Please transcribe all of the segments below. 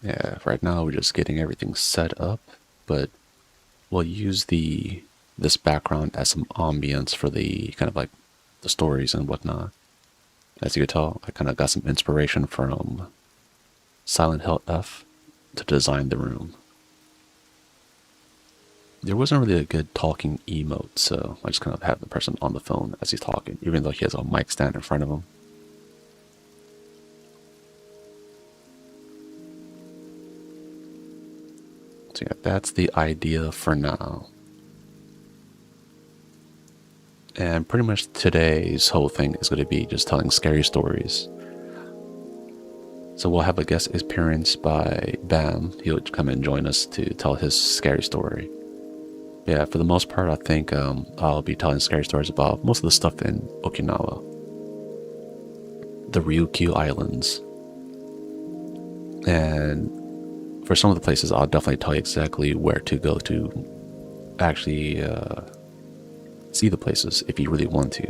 Yeah, right now we're just getting everything set up, but we'll use this background as some ambience for the kind of like the stories and whatnot. As you can tell, I kind of got some inspiration from Silent Hill F to design the room. There wasn't really a good talking emote, so I just kind of have the person on the phone as he's talking, even though he has a mic stand in front of him. So yeah, that's the idea for now. And pretty much today's whole thing is going to be just telling scary stories. So we'll have a guest appearance by Bam. He'll come and join us to tell his scary story. Yeah, for the most part, I think I'll be telling scary stories about most of the stuff in Okinawa. The Ryukyu Islands. And for some of the places, I'll definitely tell you exactly where to go to actually see the places if you really want to.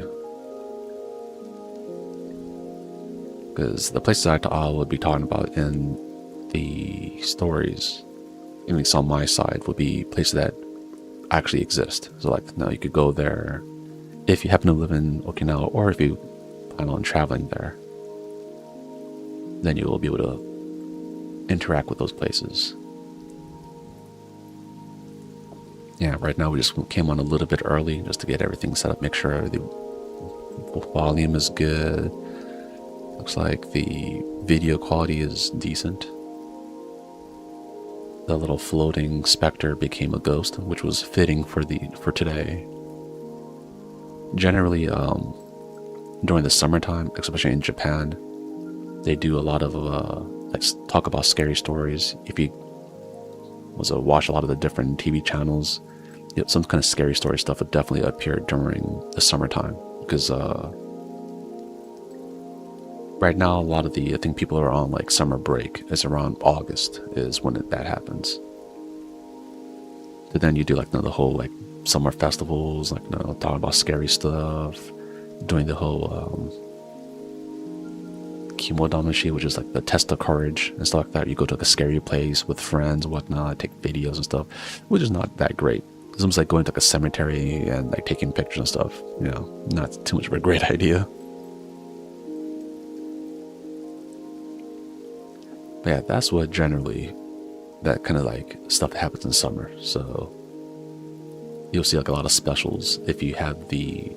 Because the places I would be talking about in the stories, at least on my side, would be places that actually exist. So like, you could go there if you happen to live in Okinawa, or if you plan on traveling there. Then you will be able to interact with those places. Yeah, right now we just came on a little bit early just to get everything set up, make sure the volume is good. Looks like the video quality is decent. The little floating specter became a ghost, which was fitting for today. Generally, during the summertime, especially in Japan, they do a lot of like talk about scary stories. If you watch a lot of the different TV channels, some kind of scary story stuff would definitely appear during the summertime, because right now a lot of I think people are on like summer break. It's around August is when that happens. But then you do like the whole like summer festivals, like talking about scary stuff, doing the whole Kimodamashi, which is like the test of courage and stuff like that. You go to like a scary place with friends, whatnot, take videos and stuff, which is not that great. It's almost like going to like a cemetery and like taking pictures and stuff. Not too much of a great idea. But yeah, that's what generally, that kind of like stuff that happens in summer. So you'll see like a lot of specials if you have the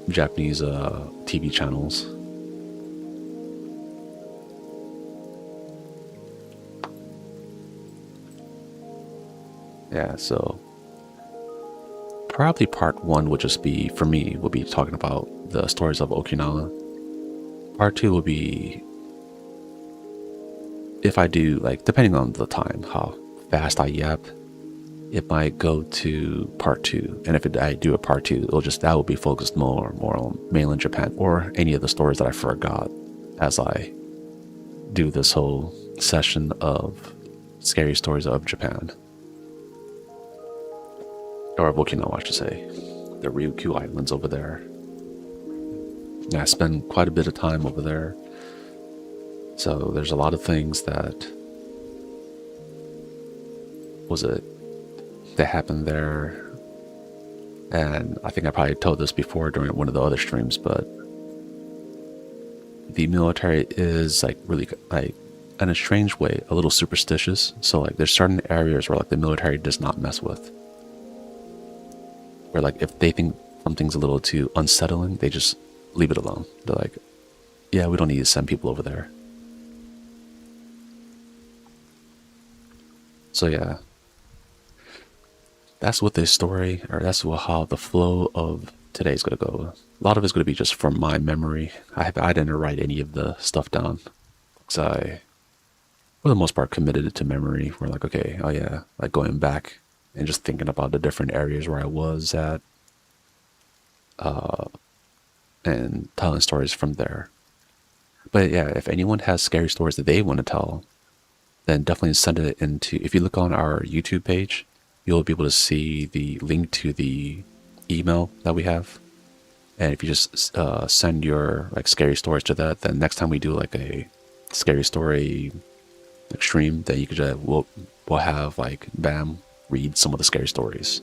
Japanese TV channels. Yeah, so probably part one would just be, for me, would be talking about the stories of Okinawa. Part two would be, if I do, like, depending on the time, how fast I yap, it might go to part two. And if I do a part two, that will be focused more on mainland Japan, or any of the stories that I forgot as I do this whole session of scary stories of Japan. Or of Okinawa, I should say. The Ryukyu Islands over there. Yeah, I spend quite a bit of time over there. So there's a lot of things that happened there. And I think I probably told this before during one of the other streams, but the military is like really, like, in a strange way, a little superstitious. So like there's certain areas where like the military does not mess with. Where like if they think something's a little too unsettling, they just leave it alone. They're like, yeah, we don't need to send people over there. So yeah, that's what this story, or that's how the flow of today's gonna go. A lot of it's gonna be just from my memory. I didn't write any of the stuff down, because I, for the most part, committed it to memory. We're like, okay, oh yeah, like going back and just thinking about the different areas where I was at, and telling stories from there. But yeah, if anyone has scary stories that they want to tell, then definitely send it into, if you look on our YouTube page, you'll be able to see the link to the email that we have. And if you just send your like scary stories to that, then next time we do like a scary story extreme, then you could we'll have like Bam read some of the scary stories.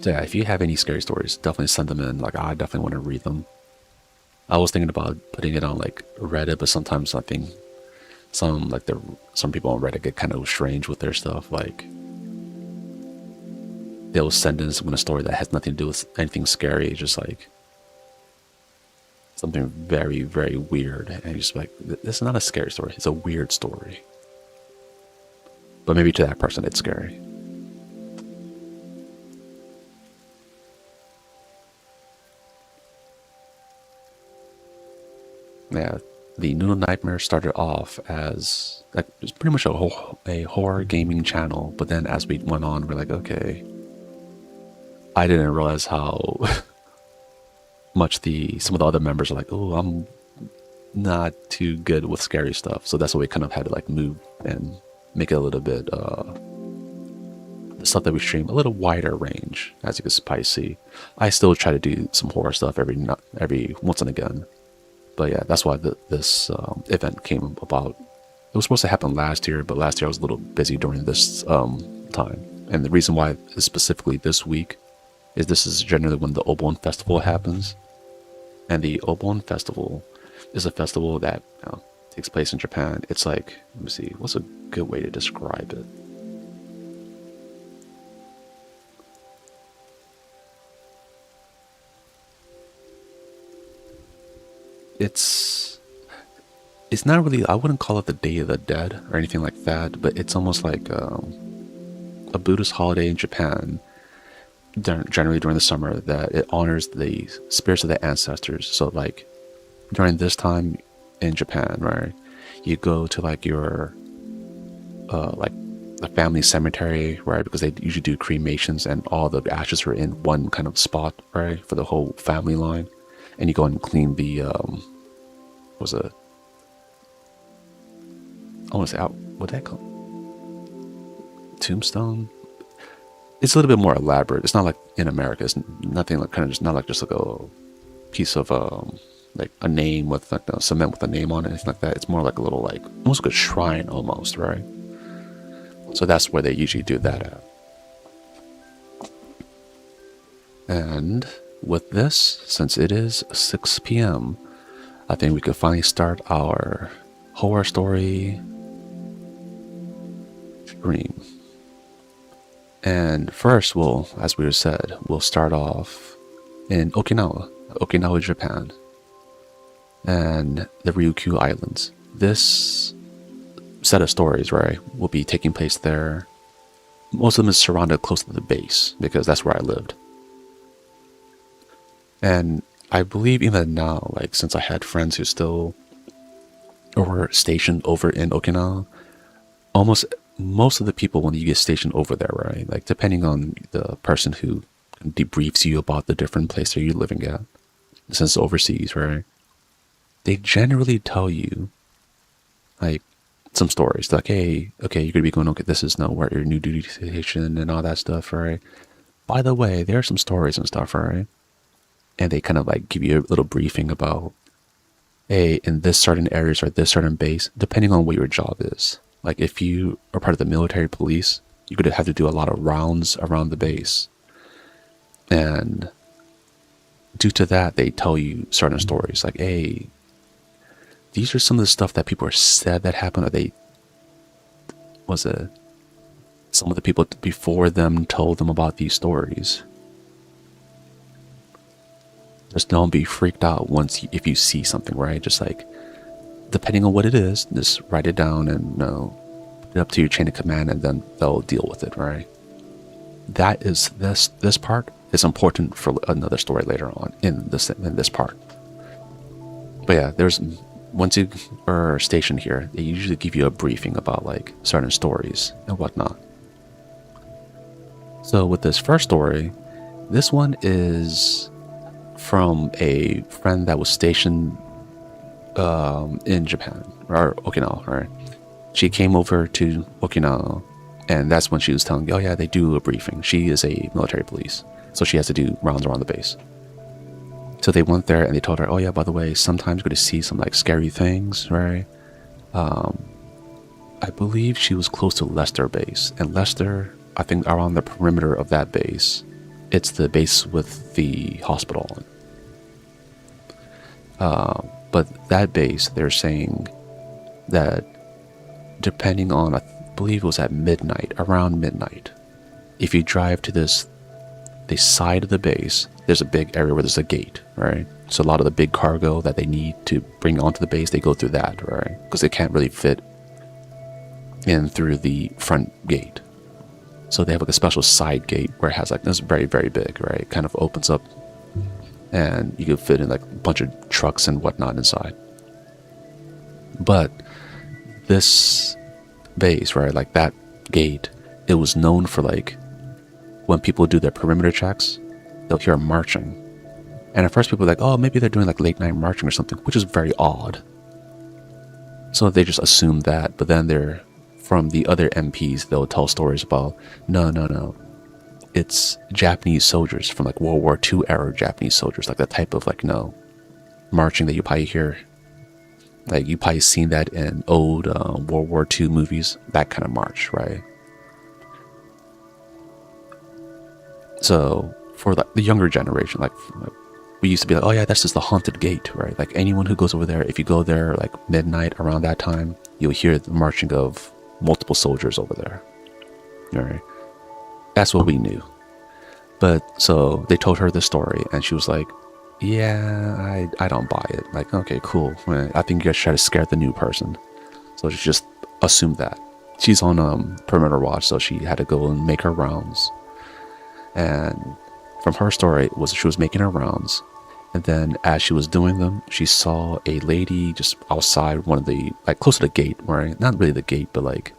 So yeah, if you have any scary stories, definitely send them in. Like I definitely want to read them. I was thinking about putting it on like Reddit, but sometimes I think some people on Reddit get kind of strange with their stuff. Like they'll send in some story that has nothing to do with anything scary, just like something very, very weird. And you're just like, this is not a scary story. It's a weird story. But maybe to that person, it's scary. Yeah, the Noodle Nightmares started off as like it was pretty much a horror gaming channel, but then as we went on, we're like, okay, I didn't realize how much some of the other members are like, oh, I'm not too good with scary stuff, so that's why we kind of had to like move and make it a little bit the stuff that we stream a little wider range, as you can probably see. I still try to do some horror stuff every once and again. But yeah, that's why this event came about. It was supposed to happen last year, but last year I was a little busy during this time. And the reason why specifically this week is this is generally when the Obon Festival happens. And the Obon Festival is a festival that takes place in Japan. It's like, let me see, what's a good way to describe it? It's not really, I wouldn't call it the Day of the Dead or anything like that, but it's almost like a Buddhist holiday in Japan, generally during the summer, that it honors the spirits of the ancestors. So like during this time in Japan, right, you go to like your like the family cemetery, right, because they usually do cremations and all the ashes are in one kind of spot, right, for the whole family line. And you go and clean the was it, I want to say, what that called? Tombstone? It's a little bit more elaborate. It's not like in America. It's nothing like kind of just not like just like a piece of like a name with like cement with a name on it, anything like that. It's more like a little like almost like a shrine almost, right? So that's where they usually do that at. And with this, since it is 6 p.m., I think we could finally start our horror story stream. And first, as we said, we'll start off in Okinawa, Japan, and the Ryukyu Islands. This set of stories, right, will be taking place there. Most of them is surrounded close to the base, because that's where I lived. And I believe even now, like since I had friends who still were stationed over in Okinawa, most of the people when you get stationed over there, right, like depending on the person who debriefs you about the different place that you're living at, since overseas, right, they generally tell you like some stories. They're like, hey, okay, you're gonna be going, okay, this is now where your new duty station and all that stuff, right? By the way, there are some stories and stuff, right? And they kind of like give you a little briefing about, hey, in this certain areas or this certain base, depending on what your job is. Like if you are part of the military police, you're going to have to do a lot of rounds around the base. And due to that, they tell you certain stories like, hey, these are some of the stuff that people are said that happened, or some of the people before them told them about these stories. Just don't be freaked out if you see something, right? Just like, depending on what it is, just write it down and put it up to your chain of command, and then they'll deal with it, right? That is this part is important for another story later on in this part. But yeah, once you are stationed here, they usually give you a briefing about like certain stories and whatnot. So with this first story, this one is from a friend that was stationed in Japan, or Okinawa, right? She came over to Okinawa, and that's when she was telling me, oh yeah, they do a briefing. She is a military police, so she has to do rounds around the base. So they went there and they told her, oh yeah, by the way, sometimes you're going to see some like scary things, right? I believe she was close to Leicester base. And Leicester, I think around the perimeter of that base, it's the base with the hospital. But that base, they're saying that depending on, I believe it was at midnight, around midnight, if you drive to the side of the base, there's a big area where there's a gate, right? So a lot of the big cargo that they need to bring onto the base, they go through that, right? Because they can't really fit in through the front gate. So they have like a special side gate where it has like, this very, very big, right? It kind of opens up and you could fit in like a bunch of trucks and whatnot inside. But this base, right, like that gate, it was known for like, when people do their perimeter checks, they'll hear marching. And at first people were like, oh, maybe they're doing like late night marching or something, which is very odd. So they just assumed that, but then they're, from the other MPs, they'll tell stories about, no. It's Japanese soldiers from like World War II era Japanese soldiers, like that type of like, marching that you probably hear. Like you probably seen that in old World War II movies, that kind of march, right? So for like the younger generation, like we used to be like, oh yeah, that's just the haunted gate, right? Like anyone who goes over there, if you go there like midnight around that time, you'll hear the marching of multiple soldiers over there. All right. That's what we knew. But so they told her the story and she was like, yeah, I don't buy it. Like, okay, cool. I think you guys try to scare the new person. So she just assumed that. She's on perimeter watch, so she had to go and make her rounds. And from her story was she was making her rounds. And then as she was doing them, she saw a lady just outside one of the, like close to the gate, right? Not really the gate, but like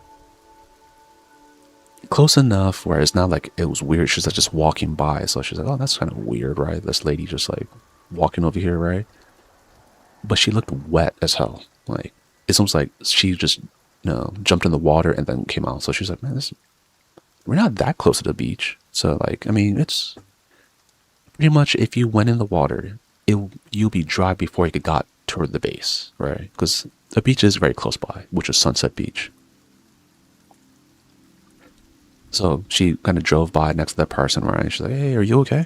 close enough where it's not like it was weird. She's like just walking by. So she's like, oh, that's kind of weird, right? This lady just like walking over here, right? But she looked wet as hell. Like it's almost like she just, jumped in the water and then came out. So she's like, man, we're not that close to the beach. So like, I mean, it's pretty much if you went in the water, you'll be dry before you got toward the base, right? Because the beach is very close by, which is Sunset Beach. So she kind of drove by next to that person, right? She's like, hey, are you okay?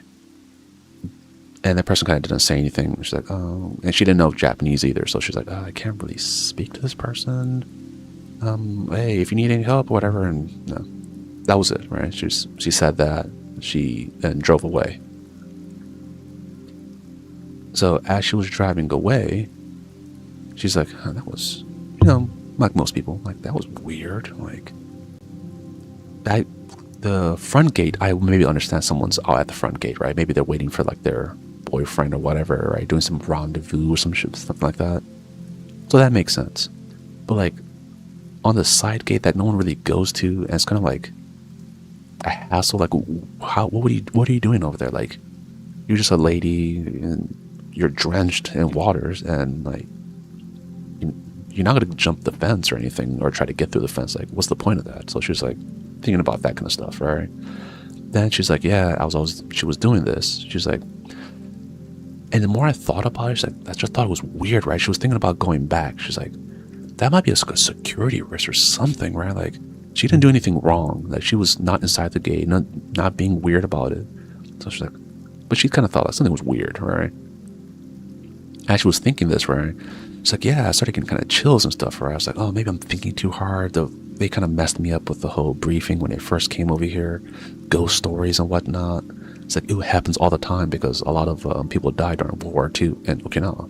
And that person kind of didn't say anything. She's like, oh, and she didn't know Japanese either. So she's like, I can't really speak to this person. Hey, if you need any help or whatever. And no, that was it, right? She said that. She then drove away. So as she was driving away, she's like, that was, like most people, like that was weird. Like the front gate, I maybe understand someone's out at the front gate, right? Maybe they're waiting for like their boyfriend or whatever, right? Doing some rendezvous or some shit, stuff like that. So that makes sense. But like on the side gate that no one really goes to, and it's kind of like a hassle. Like, what are you doing over there? Like, you're just a lady and you're drenched in waters, and like you're not gonna jump the fence or anything or try to get through the fence. Like, what's the point of that? So she was like thinking about that kind of stuff, right? Then she's like, yeah, she was doing this. She's like, and the more I thought about it, she's like, I just thought it was weird, right? She was thinking about going back. She's like, that might be a security risk or something, right? Like, she didn't do anything wrong. Like, she was not inside the gate, not being weird about it. So she's like, but she kind of thought like something was weird, right? As she was thinking this, right? She's like, yeah, I started getting kind of chills and stuff, right? I was like, oh, maybe I'm thinking too hard. They kind of messed me up with the whole briefing when they first came over here, ghost stories and whatnot. It's like, it happens all the time because a lot of people died during World War II in Okinawa.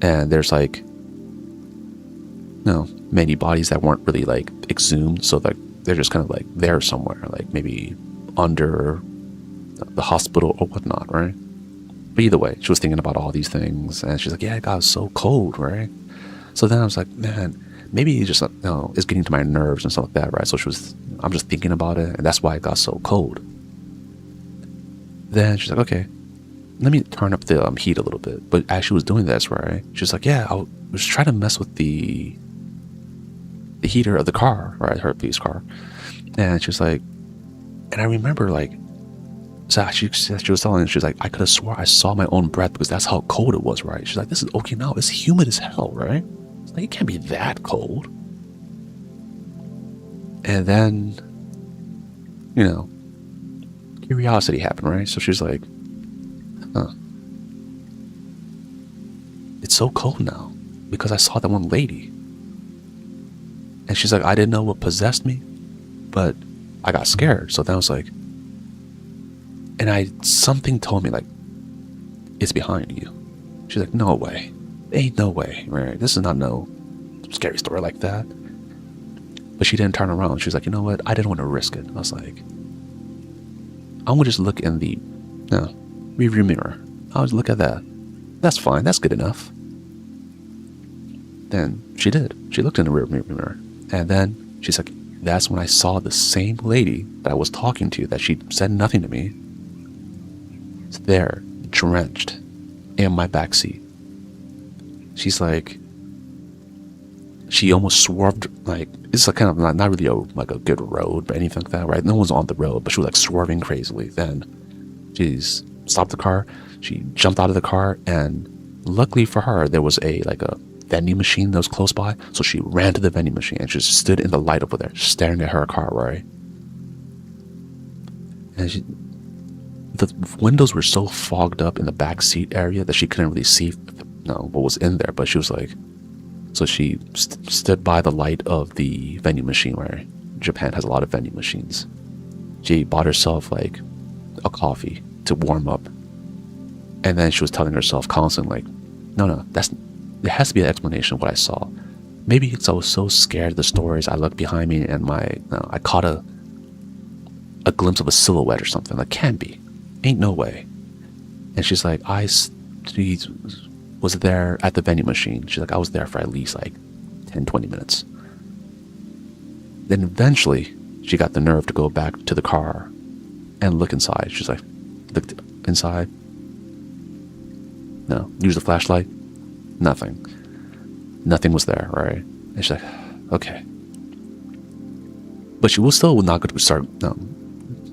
And there's like, many bodies that weren't really like exhumed. So like, they're just kind of like there somewhere, like maybe under the hospital or whatnot, right? But either way, she was thinking about all these things and she's like, yeah, it got so cold, right? So then I was like, man, maybe it just, it's getting to my nerves and stuff like that, right? So I'm just thinking about it and that's why it got so cold. Then she's like, okay, let me turn up the heat a little bit. But as she was doing this, right, she's like, yeah, I was trying to mess with the heater of the car, right, her police car. And she's like, and I remember like, so she was telling me, she's like, I could have swore I saw my own breath because that's how cold it was, right? She's like, this is Okinawa, it's humid as hell, right? Like, it can't be that cold. And then, you know, curiosity happened, right? So she's like, huh, it's so cold now because I saw that one lady. And she's like, I didn't know what possessed me, but I got scared. So then I was like, and something told me, like, it's behind you. She's like, no way. Ain't no way, right? This is not no scary story like that. But she didn't turn around. She was like, you know what? I didn't want to risk it. I was like, I'm going to just look in the rearview mirror. I'll just look at that. That's fine. That's good enough. Then she did. She looked in the rearview mirror. And then she's like, that's when I saw the same lady that I was talking to, that she said nothing to me. It's there, drenched in my backseat. She's like, she almost swerved, like, it's like kind of not really like a good road or anything like that, right? No one's on the road, but she was like swerving crazily. Then she's stopped the car. She jumped out of the car, and luckily for her, there was a vending machine that was close by. So she ran to the vending machine and just stood in the light over there, staring at her car, right? And the windows were so fogged up in the back seat area that she couldn't really see what was in there. But she was like, so she stood by the light of the vending machine, where Japan has a lot of vending machines. She bought herself like a coffee to warm up. And then she was telling herself constantly, like, no, there has to be an explanation of what I saw. Maybe it's I was so scared of the stories, I looked behind me and I caught a glimpse of a silhouette or something. Like, can't be. Ain't no way. And she's like, she was there at the vending machine. She's like, I was there for at least like 10, 20 minutes. Then eventually, she got the nerve to go back to the car and look inside. She's like, looked inside. No. Use the flashlight. Nothing. Nothing was there, right? And she's like, okay. But she was still not going to start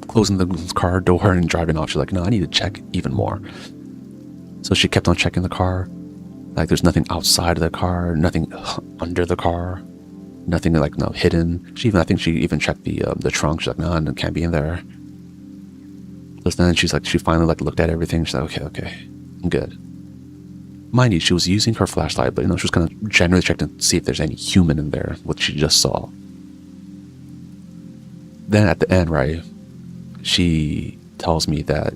closing the car door and driving off. She's like, no, I need to check even more. So she kept on checking the car. Like, there's nothing outside of the car, nothing under the car, nothing like hidden. I think she even checked the trunk. She's like, no, it can't be in there. So then she's like, she finally looked at everything. She's like, okay, I'm good. Mind you, she was using her flashlight, but she was kind of generally checking to see if there's any human in there, what she just saw. Then at the end, right, she tells me that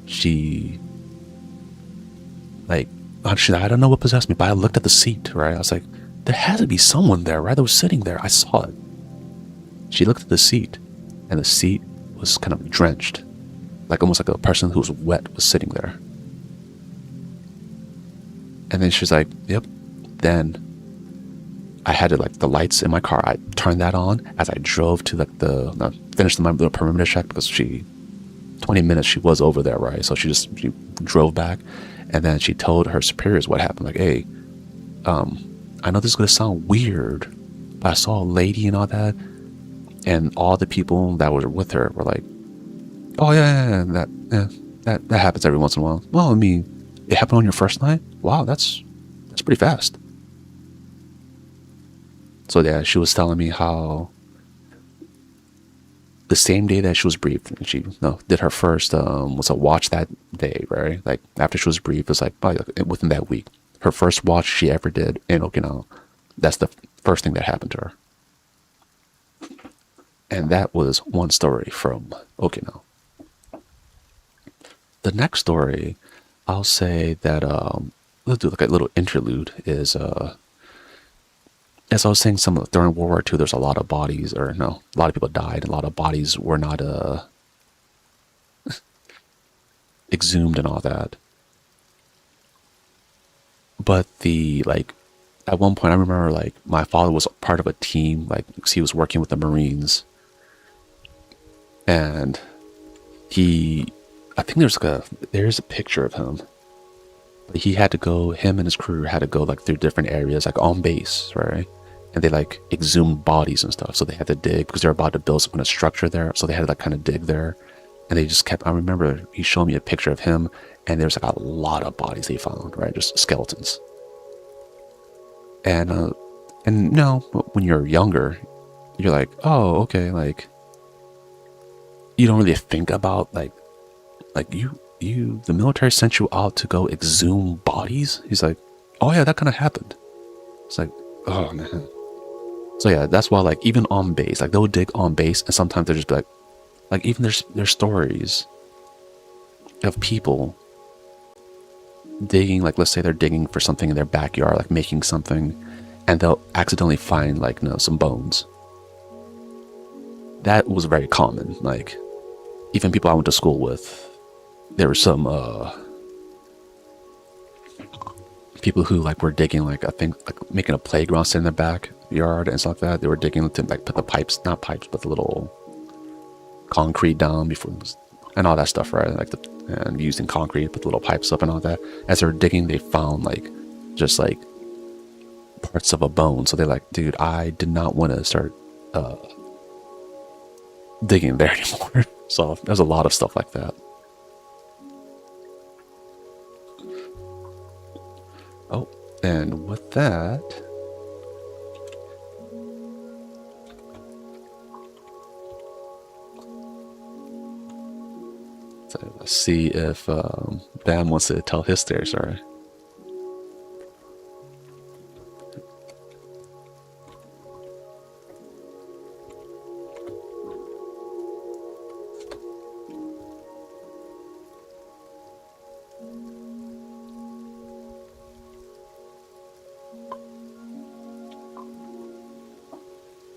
I don't know what possessed me, but I looked at the seat, right? I was like, there has to be someone there, right? That was sitting there. I saw it. She looked at the seat, and the seat was kind of drenched, like almost like a person who was wet was sitting there. And then she's like, yep. Then I had the lights in my car. I turned that on as I drove to finished my little perimeter check, because 20 minutes she was over there, right? So she drove back. And then she told her superiors what happened. Like, hey, I know this is going to sound weird, but I saw a lady and all that. And all the people that were with her were like, oh, yeah, that happens every once in a while. Well, I mean, it happened on your first night? Wow, that's pretty fast. So, yeah, she was telling me how the same day that she was briefed, and she did her first was a watch that day, right? Like, after she was briefed, it was like probably within that week. Her first watch she ever did in Okinawa. That's the first thing that happened to her. And that was one story from Okinawa. The next story, I'll say that let's do like a little interlude. Is as I was saying, during World War II, there's a lot of bodies, a lot of people died. A lot of bodies were not exhumed and all that. But at one point, I remember my father was part of a team, because he was working with the Marines, and I think there's a picture of him. But him and his crew had to go through different areas, on base, right? And they exhumed bodies and stuff. So they had to dig, because they were about to build some kind of structure there. So they had to kind of dig there. And they just I remember he showed me a picture of him, and there's a lot of bodies they found, right? Just skeletons. And And no, when you're younger, you're like, oh, okay, like you don't really think about like the military sent you out to go exhume bodies. He's like, oh yeah, that kind of happened. It's like, oh man. So yeah, that's why like even on base, like they'll dig on base, and sometimes they're just be like even there's stories of people digging, like let's say they're digging for something in their backyard, like making something, and they'll accidentally find like some bones. That was very common. Like even people I went to school with, there were some people who like were digging, like I think like making a playground set in their backyard and stuff like that. They were digging to like put the pipes, not pipes, but the little concrete down before and all that stuff, right? Like and using concrete to put the little pipes up and all that. As they were digging, they found like just like parts of a bone. So they're like, dude, I did not want to start digging there anymore. So there's a lot of stuff like that. Oh, and with that, so let's see if Bam wants to tell his story. Sorry.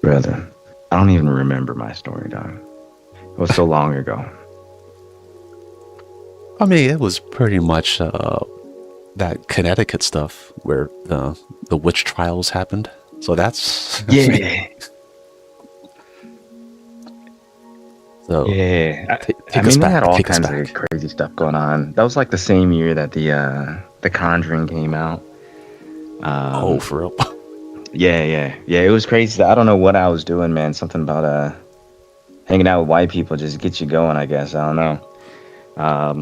Brother, I don't even remember my story, dog. It was so long ago. I mean, it was pretty much that Connecticut stuff where the witch trials happened. So that's Yeah. So yeah. take I us mean, they back. had all Take us kinds back. of crazy stuff going on. That was like the same year that the Conjuring came out. Oh, for real. Yeah. It was crazy. I don't know what I was doing, man. Something about hanging out with white people just gets you going, I guess. I don't know.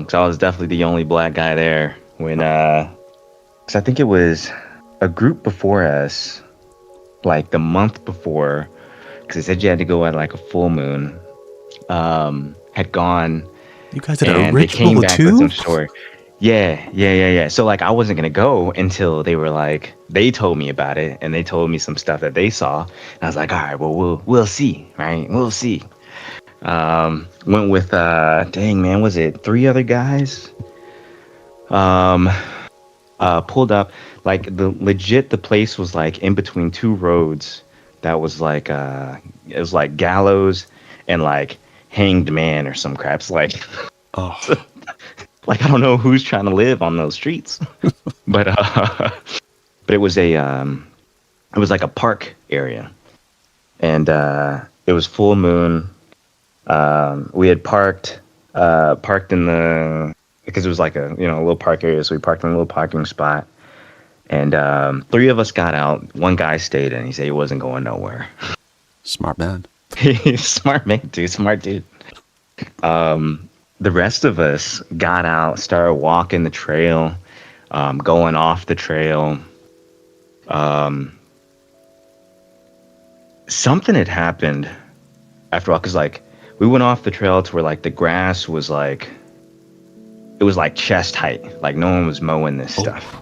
So I was definitely the only black guy there when, because I think it was a group before us, like the month before, because they said you had to go at like a full moon, had gone You guys did a and they came ritual back with some too? story. Yeah. So like I wasn't gonna go until they were like they told me about it and they told me some stuff that they saw. And I was like, all right, well we'll see, right? We'll see. Went with dang man, was it 3 other guys? Pulled up like the place was like in between 2 roads that was like it was like gallows and like hanged man or some craps like Oh, like I don't know who's trying to live on those streets. but but it was like a park area and it was full moon. We had parked in the because it was like a little park area, so we parked in a little parking spot. And 3 of us got out. 1 guy stayed and he said he wasn't going nowhere. smart man. Smart man, dude. Smart dude. The rest of us got out, started walking the trail, going off the trail. Something had happened after all, because like we went off the trail to where like the grass was like it was like chest height, like no one was mowing this stuff.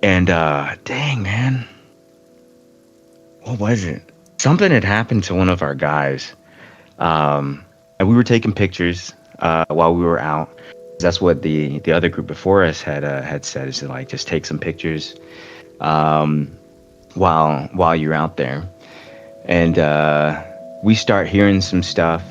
And dang man, what was it? Something had happened to one of our guys, and we were taking pictures while we were out. That's what the other group before us had said, is to like just take some pictures while you're out there. And we start hearing some stuff.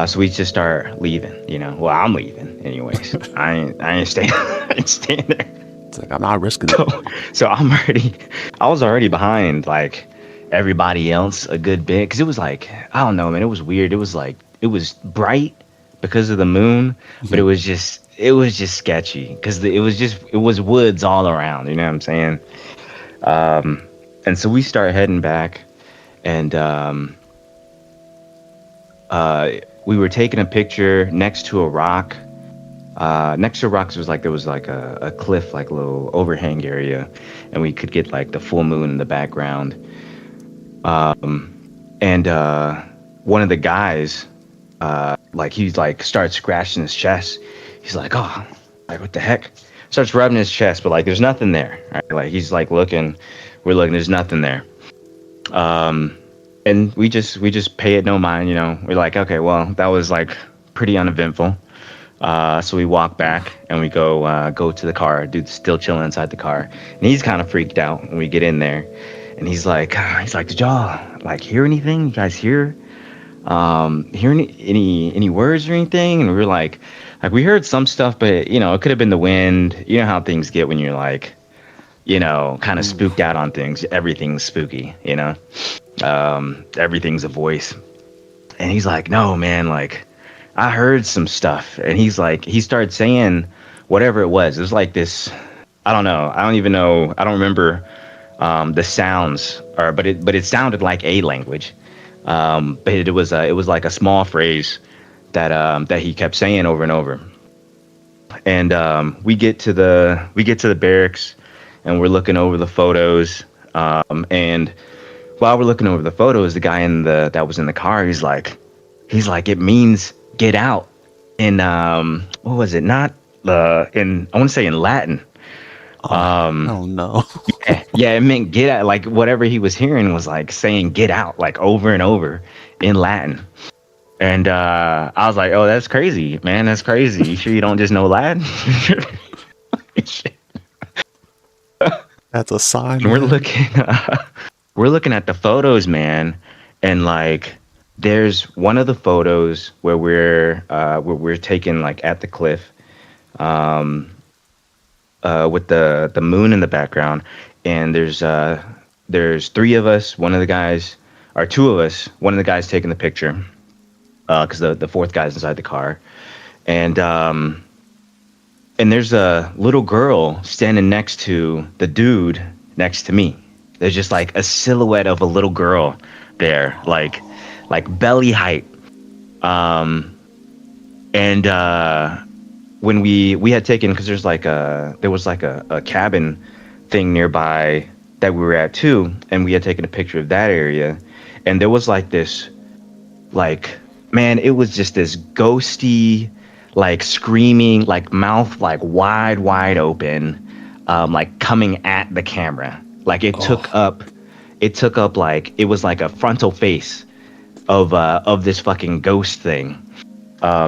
So we just start leaving, Well, I'm leaving anyways. I ain't staying. I ain't staying there. It's like I'm not risking it. So I was already behind like everybody else a good bit because it was like I don't know, man. It was weird. It was like it was bright because of the moon, but it was just sketchy because it was woods all around. You know what I'm saying? And so we start heading back, and we were taking a picture next to a rock. next to rocks was like there was like a cliff, like a little overhang area, and we could get like the full moon in the background. And one of the guys, like he's like starts scratching his chest. He's like, oh, like what the heck? Starts rubbing his chest, but like there's nothing there. Right? Like he's like looking, we're looking, there's nothing there. And we just pay it no mind, you know. We're like, okay, well, that was like pretty uneventful. So we walk back and we go to the car. Dude's still chilling inside the car, and he's kind of freaked out when we get in there. And he's like, did y'all like hear anything? You guys hear any words or anything? And we were like we heard some stuff, but you know, it could have been the wind. You know how things get when you're like, you know, kind of spooked out on things. Everything's spooky, you know. Everything's a voice. And he's like, no, man, like I heard some stuff. And he's like, he started saying whatever it was. It was like this, I don't know. I don't even know. I don't remember the sounds, but it sounded like a language. But it was like a small phrase that he kept saying over and over. And we get to the barracks, and we're looking over the photos. And while we're looking over the photos, the guy that was in the car, he's like, it means get out in what was it? Not in, I want to say in Latin. Oh no. Yeah, it meant get out. Like whatever he was hearing was like saying get out, like over and over in Latin. And I was like, oh, that's crazy, man. That's crazy. You sure you don't just know Latin? That's a sign. And we're looking at the photos, man, and like there's one of the photos where we're taken like at the cliff, with the moon in the background, and there's three of us, one of the guys, or two of us, one of the guys taking the picture, because the fourth guy's inside the car, and there's a little girl standing next to the dude next to me. There's just like a silhouette of a little girl there, like belly height. And when we had taken, because there was like a cabin thing nearby that we were at too, and we had taken a picture of that area, and there was like this, like, man, it was just this ghosty, like screaming, like mouth like wide open, like coming at the camera. Like it took up like, it was like a frontal face of this fucking ghost thing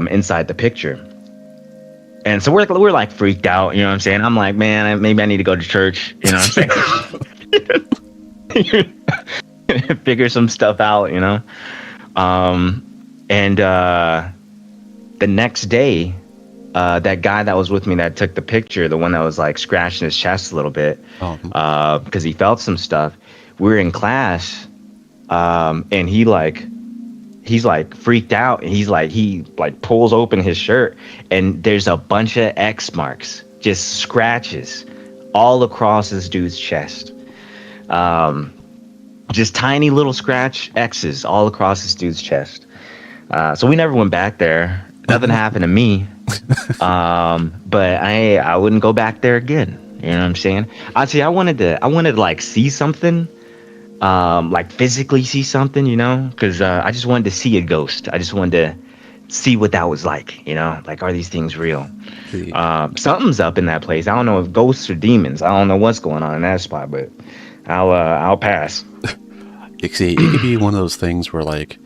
inside the picture. And so we're like freaked out, you know what I'm saying? I'm like, man, maybe I need to go to church, you know what I'm saying? Figure some stuff out, you know? And the next day, that guy that was with me that took the picture, the one that was like scratching his chest a little bit, because he felt some stuff. We were in class, and he's like freaked out, and he pulls open his shirt, and there's a bunch of X marks, just scratches all across this dude's chest. Just tiny little scratch X's all across this dude's chest. So we never went back there. Nothing happened to me. But I wouldn't go back there again. You know what I'm saying? Actually, I wanted to like see something, like physically see something, you know, because I just wanted to see a ghost. I just wanted to see what that was like, you know, like, are these things real? Something's up in that place. I don't know if ghosts or demons. I don't know what's going on in that spot, but I'll pass. See, it could be one of those things where like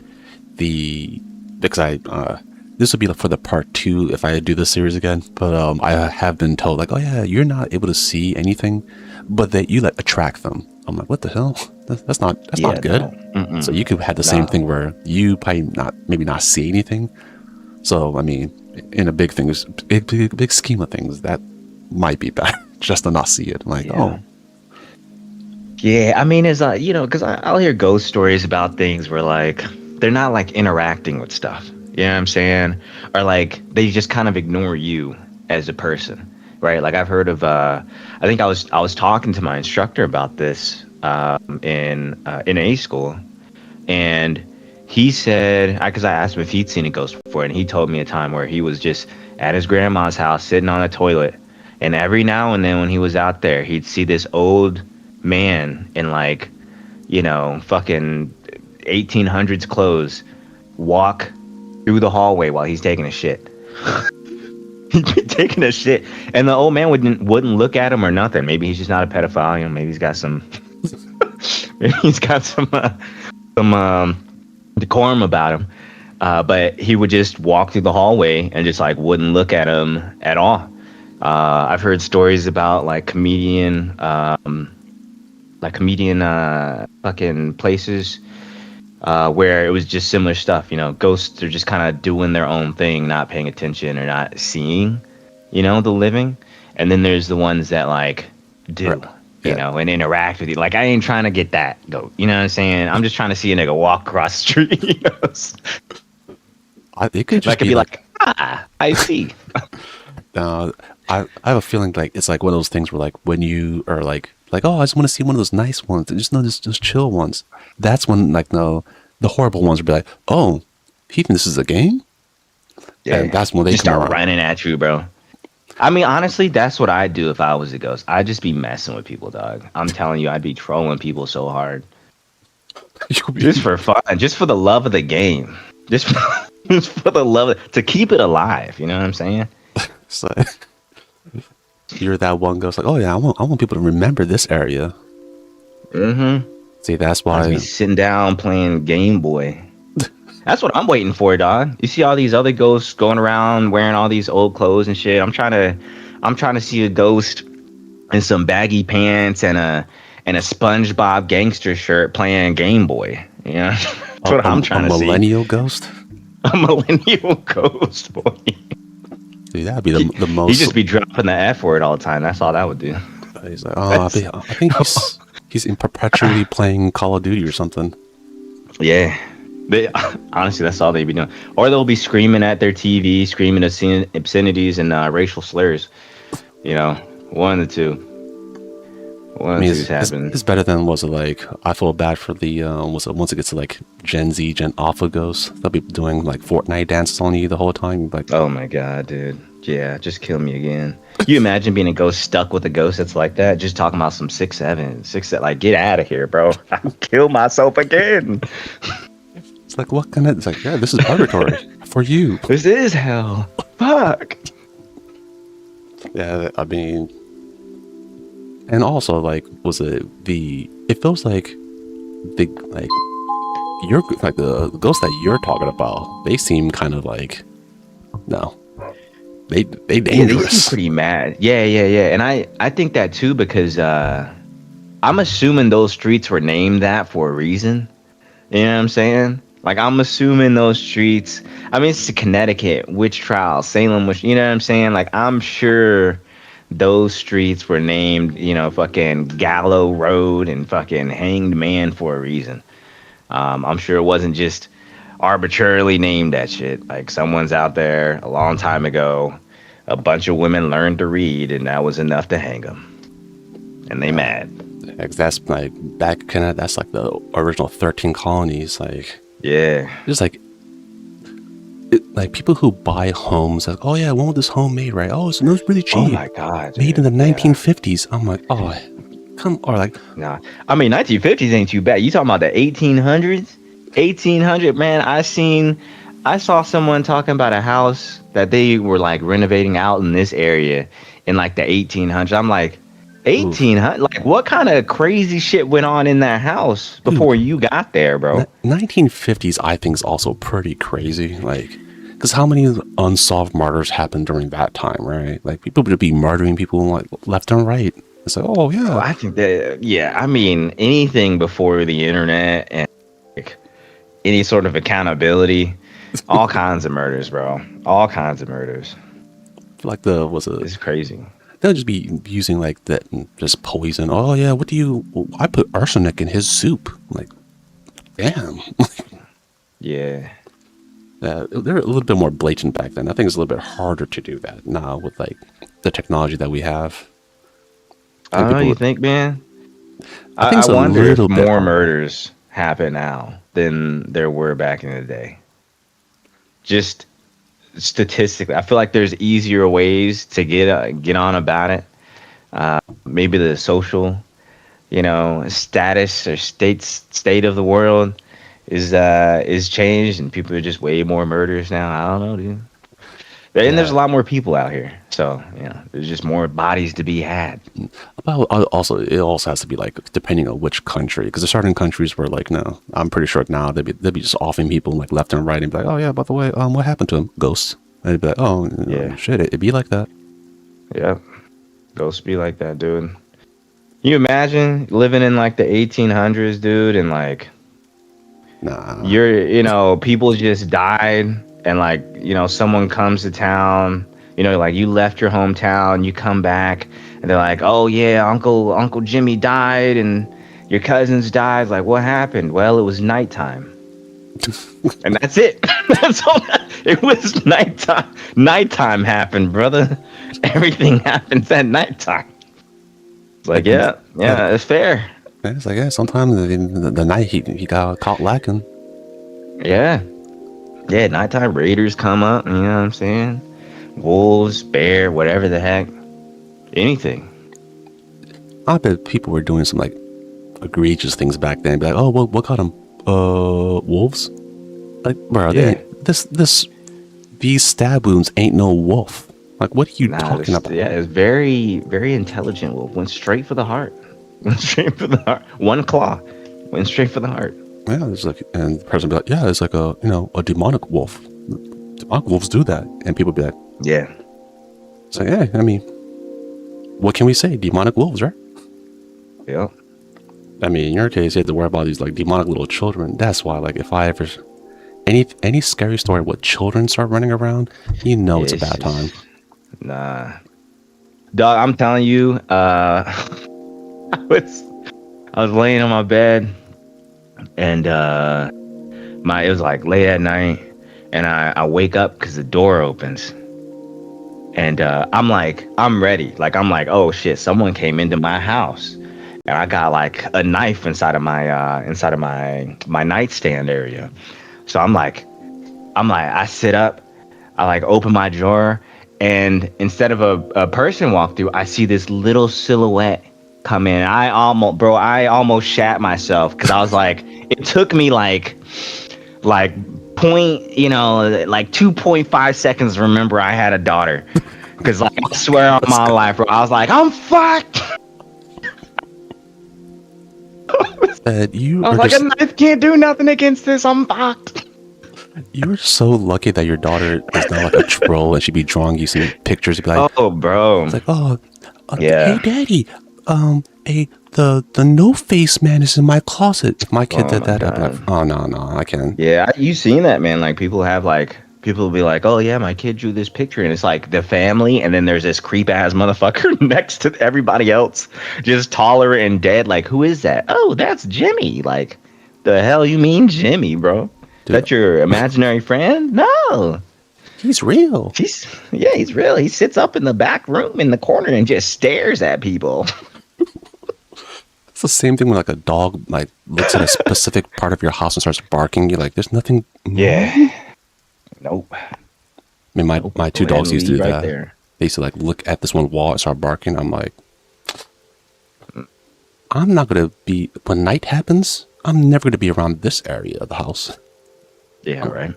because this would be for the part 2 if I do this series again, but I have been told like, oh yeah, you're not able to see anything, but that you like attract them. I'm like, what the hell? That's not good. No. So you could have the same thing where you probably maybe not see anything. So I mean, in a big scheme of things, that might be bad just to not see it. I'm like, oh. Yeah, I mean, it's you know, because I'll hear ghost stories about things where like they're not like interacting with stuff. You know what I'm saying? Or like they just kind of ignore you as a person, right? Like I've heard of, I think I was talking to my instructor about this in A school, and He said, because I asked him if he'd seen a ghost before, and he told me a time where he was just at his grandma's house sitting on a toilet, and every now and then when he was out there, he'd see this old man in like, fucking 1800s clothes walk through the hallway while he's taking a shit. He'd be taking a shit, and the old man wouldn't look at him or nothing. Maybe he's just not a pedophile. Maybe he's got some, maybe he's got some decorum about him. But he would just walk through the hallway and just like wouldn't look at him at all. I've heard stories about like comedian fucking places where it was just similar stuff. Ghosts are just kind of doing their own thing, not paying attention or not seeing, the living. And then there's the ones that like do. Right. Yeah. And interact with you. Like, I ain't trying to get that goat. You know what I'm saying? I'm just trying to see a nigga walk across the street. It could just be like, I see. I have a feeling like it's like one of those things where like when you are like, oh, I just want to see one of those nice ones, just those chill ones. That's when like the horrible ones would be like, oh, he thinks this is a game. Yeah, and that's when they just come start around. running at you, bro. I mean, honestly, that's what I'd do if I was a ghost. I'd just be messing with people, dog. I'm telling you, I'd be trolling people so hard. Just for fun, just for the love of the game. Just for the love to keep it alive. You know what I'm saying? So, you're that one ghost like, oh yeah, I want people to remember this area. Mm-hmm. See, that's why I'd be sitting down playing Game Boy. That's what I'm waiting for, dog. You see all these other ghosts going around wearing all these old clothes and shit. I'm trying to see a ghost in some baggy pants and a SpongeBob gangster shirt playing Game Boy. That's what I'm trying to see. A millennial ghost? A millennial ghost, boy. See, that'd be the most. He'd just be dropping the F word all the time. That's all that would do. He's like, oh, I think he's in perpetually playing Call of Duty or something. Yeah. Honestly, that's all they'd be doing. Or they'll be screaming at their TV, screaming obscenities and racial slurs. One of the two. One of the two's happening. It's better than, was it like, I feel bad for the, once it gets to like Gen Z, Gen Alpha ghosts, they'll be doing like Fortnite dances on you the whole time. Like, oh my God, dude. Yeah, just kill me again. You imagine being a ghost stuck with a ghost that's like that? Just talking about some 6'7", like, get out of here, bro. I'll kill myself again. It's like, what kind of... It's like, yeah, this is purgatory for you. This is hell. Fuck. Yeah, I mean... And also, like, it feels like the ghosts that you're talking about, they seem kind of like... No. They dangerous. Yeah, they seem pretty mad. Yeah. And I think that too because I'm assuming those streets were named that for a reason. You know what I'm saying? Like, I'm assuming those streets, I mean, it's Connecticut, witch trial, Salem, you know what I'm saying? Like, I'm sure those streets were named, fucking Gallow Road and fucking Hanged Man for a reason. I'm sure it wasn't just arbitrarily named that shit. Like, someone's out there a long time ago, a bunch of women learned to read, and that was enough to hang them. And they mad. That's like, back in that's like the original 13 colonies, like... Yeah. Just like people who buy homes, like, oh yeah, I want this home made, right? Oh, it was really cheap. Oh my God. Made in the 1950s. I'm like, oh, come, or like, nah. I mean, 1950s ain't too bad. You talking about the 1800s? 1800, man. I saw someone talking about a house that they were like renovating out in this area in like the 1800s. I'm like, 1800, like, what kind of crazy shit went on in that house before you got there, bro? 1950s, I think, is also pretty crazy. Like, because how many unsolved murders happened during that time, right? Like, people would be murdering people like left and right. It's like, oh yeah. Well, I think that, yeah. I mean, anything before the internet and like any sort of accountability, all kinds of murders, bro. All kinds of murders. Like it's crazy. They'll just be using like that, just poison. Oh yeah, I put arsenic in his soup. I'm like, damn. Yeah. They're a little bit more blatant back then. I think it's a little bit harder to do that now with like the technology that we have. You think, man? I think I wonder if more murders happen now than there were back in the day. Just statistically, I feel like there's easier ways to get on about it. Maybe the social, status or state of the world is changed, and people are just way more murderers now. I don't know, dude. And there's a Yeah. lot more people out here, so there's just more bodies to be had. But also, it also has to be like depending on which country, because there's certain countries where like no, I'm pretty sure now they'd be just offing people like left and right and be like, oh yeah, by the way, what happened to him? Ghosts. And they'd be like, oh Yeah. shit, it'd be like that. Yep. Ghosts be like that, dude. Can you imagine living in like the 1800s, dude, and like Nah. people just died, and like, someone comes to town, like you left your hometown, you come back, and they're like, oh yeah, Uncle Jimmy died, and your cousins died. Like, what happened? Well, it was nighttime. And that's it. That's all. It was nighttime. Nighttime happened, brother. Everything happens at nighttime. It's like, yeah, it's fair. It's like, yeah, sometimes the night he got caught lacking. Yeah. Yeah, nighttime raiders come up, you know what I'm saying? Wolves, bear, whatever the heck. Anything. I bet people were doing some like egregious things back then. Be like, oh, what got him? Wolves? Like, bro, Yeah. these stab wounds ain't no wolf. Like, what are you talking about? Yeah, it's very, very intelligent wolf. Went straight for the heart. Went straight for the heart. One claw. Went straight for the heart. Yeah, it's like, and the person be like, yeah, it's like a demonic wolf. Demonic wolves do that, and people be like, Yeah. so yeah, I mean, what can we say? Demonic wolves, right? Yep. I mean, in your case, you have to worry about these like demonic little children. That's why, like, if I ever any scary story with children start running around, it's a bad time. Nah. Dog, I'm telling you, I was laying on my bed, and it was like late at night, and I wake up because the door opens, and I'm ready. Like, I'm like, oh shit, someone came into my house, and I got like a knife inside of my nightstand area. So I'm like, I sit up, I like open my drawer, and instead of a person walk through, I see this little silhouette come in. I almost shat myself, because I was like, it took me like 2.5 seconds to remember I had a daughter, because like, I swear on my life, bro, I was like, I'm fucked. I was like, a knife can't do nothing against this. I'm fucked. You're so lucky that your daughter is not like a troll and she'd be drawing you some pictures. You'd be like, oh, bro. It's like, yeah. Hey, Daddy, the no face man is in my closet. If my kid did that, I'd be like, oh no, I can't. Yeah, you seen that, man? Like, people will be like, oh yeah, my kid drew this picture, and it's like the family, and then there's this creep ass motherfucker next to everybody else, just taller and dead. Like, who is that? Oh, that's Jimmy. Like, the hell you mean Jimmy, bro? Dude. That's your imaginary friend? No. He's real. He's real. He sits up in the back room in the corner and just stares at people. It's the same thing when like a dog like looks at a specific part of your house and starts barking. You're like, there's nothing. Yeah. Nope. I mean, my two dogs used to do that. There. They used to like look at this one wall and start barking. I'm like, I'm not gonna be, when night happens, I'm never gonna be around this area of the house. Yeah, right.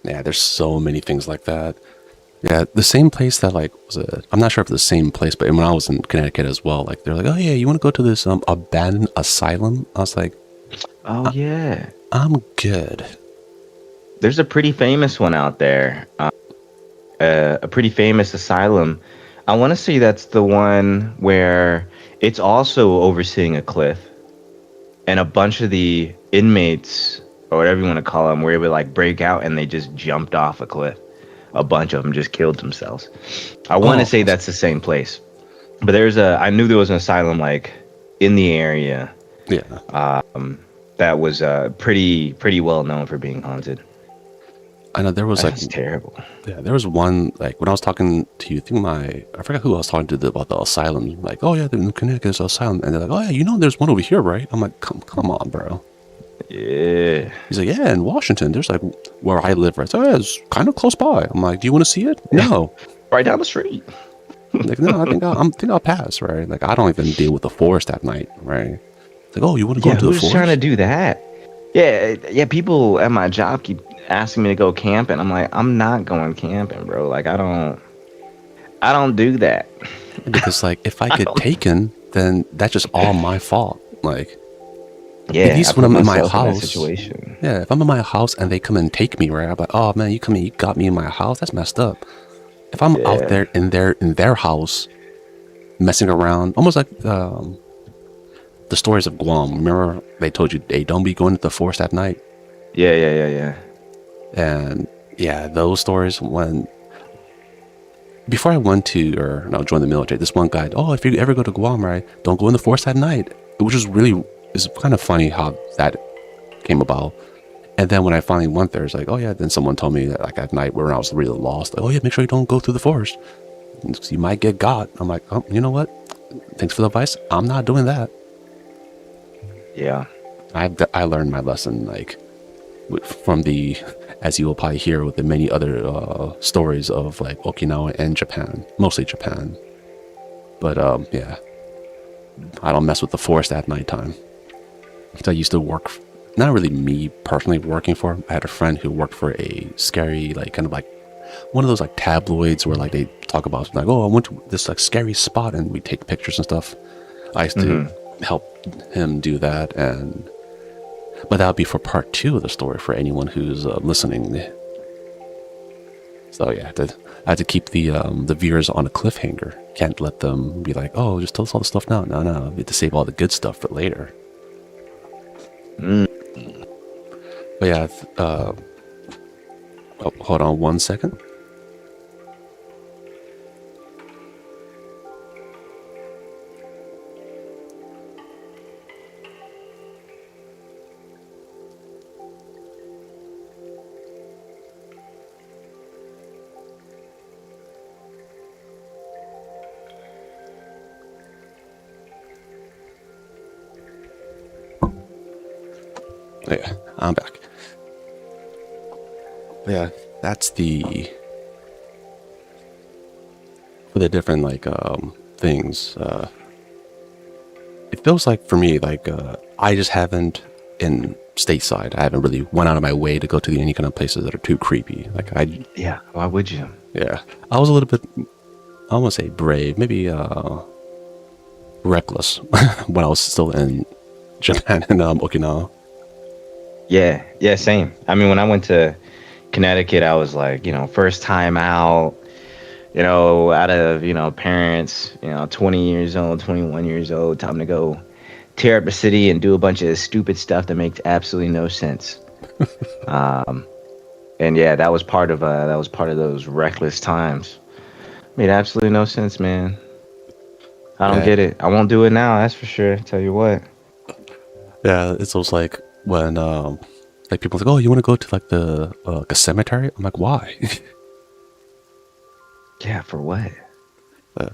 Yeah, there's so many things like that. Yeah, the same place that like I'm not sure if it's the same place, but when I was in Connecticut as well, like they're like, oh yeah, you want to go to this abandoned asylum? I was like, oh yeah, I'm good. There's a pretty famous one out there, a pretty famous asylum. I want to say that's the one where it's also overseeing a cliff, and a bunch of the inmates, or whatever you want to call them, were able to like break out, and they just jumped off a cliff. A bunch of them just killed themselves. I want to say that's the same place, but I knew there was an asylum like in the area. Yeah. That was pretty well known for being haunted. I know there was That's terrible. Yeah, there was one like when I was talking to I forgot who I was talking to about the asylum. Like, oh yeah, in Connecticut there's an asylum, and they're like, oh yeah, there's one over here, right? I'm like, come on, bro. Yeah. He's like, yeah, in Washington, there's like where I live, right? So yeah, it's kind of close by. I'm like, do you want to see it? No. Right down the street. Like, no, I think I'll pass, right? Like, I don't even deal with the forest at night, right? It's like, oh, you want to go Yeah, into the who's trying to forest? do that? Yeah. People at my job keep asking me to go camping. I'm like, I'm not going camping, bro. Like, I don't do that. Because like, if I I get don't. taken, then that's just all my fault. Like, at Yeah, I least when put I'm in my myself in that house, situation. yeah, if I'm in my house and they come and take me, right? I'm like, oh man, you got me in my house. That's messed up. If I'm out Yeah. there in their house messing around, almost like the stories of Guam. Remember they told you, hey, don't be going to the forest at night. Yeah. And yeah, those stories when before I went to or no join the military, this one guy, oh, if you ever go to Guam, right, don't go in the forest at night. Which is really is kind of funny how that came about. And then when I finally went there, it's like, oh yeah. Then someone told me that like at night when I was really lost, like, oh yeah, make sure you don't go through the forest. You might get got. I'm like, oh, you know what? Thanks for the advice. I'm not doing that. Yeah. I learned my lesson like from the, as you will probably hear with the many other stories of like Okinawa and Japan, mostly Japan. But yeah, I don't mess with the forest at nighttime. So I used to work, not really me personally working for. I had a friend who worked for a scary, like kind of like one of those like tabloids where like they talk about like, oh, I went to this like scary spot and we take pictures and stuff. I used to help him do that, and but that would be for part two of the story for anyone who's listening. So yeah, I had to keep the viewers on a cliffhanger. Can't let them be like, oh, just tell us all the stuff now. No, we have to save all the good stuff for later. Mm. But yeah, oh, hold on 1 second. Yeah, I'm back. Yeah, that's the for the different like things. It feels like for me like I just haven't in stateside. I haven't really went out of my way to go to any kind of places that are too creepy. Like I, Yeah. Why would you? yeah, I was a little bit. I won't say brave, maybe reckless when I was still in Japan and Okinawa. Yeah. Yeah. Same. I mean, when I went to Connecticut, I was like, first time out, out of, parents, 20 years old, 21 years old, time to go tear up the city and do a bunch of stupid stuff that makes absolutely no sense. And yeah, that was part of those reckless times. Made absolutely no sense, man. I don't Yeah, get it. I won't do it now, that's for sure. Tell you what. yeah. It's almost like when like people like, oh, you want to go to like the like a cemetery? I'm like, why? Yeah, for what? I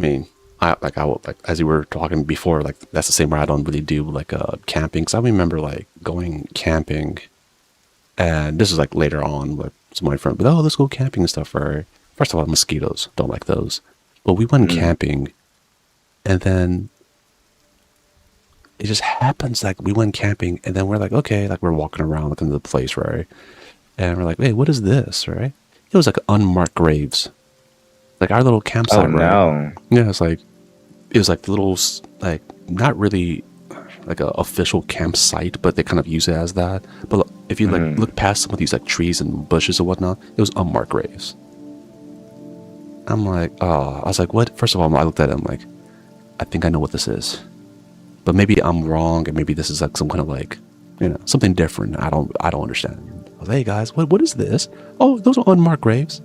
mean, I will, like as you were talking before, like that's the same where I don't really do like camping. Cause I remember like going camping, and this is like later on with some of my friends. But oh, let's go camping and stuff. For first of all, mosquitoes, don't like those. But we went Mm, camping, and then it just happens like we went camping, and then we're like, okay, like we're walking around looking at the place, right? And we're like, hey, what is this, right? It was like unmarked graves, like our little oh campsite, right? no. Yeah, it's like it was like little like not really like a official campsite, but they kind of use it as that. But look, if you like Mm, look past some of these like trees and bushes and whatnot, it was unmarked graves. I'm like, oh, I was like, what? First of all, I looked at it, I'm like, I think I know what this is, but maybe I'm wrong, and maybe this is like some kind of like, something different. I don't understand. I was like, hey guys, what is this? Oh, those are unmarked graves.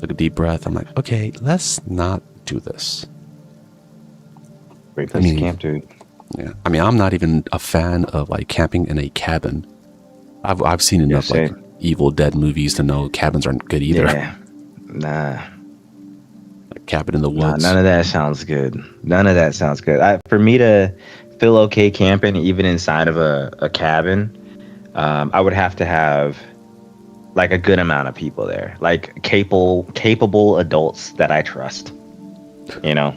Took a deep breath. I'm like, okay, let's not do this. great I place to mean, camp, dude. yeah. I mean, I'm not even a fan of like camping in a cabin. I've seen Yeah, enough like same. Evil Dead movies to know cabins aren't good either. Yeah. Nah. Like cabin in the Nah, woods. none of that sounds good. None of that sounds good. For me to feel okay camping even inside of a cabin, I would have to have like a good amount of people there, like capable adults that I trust. You know.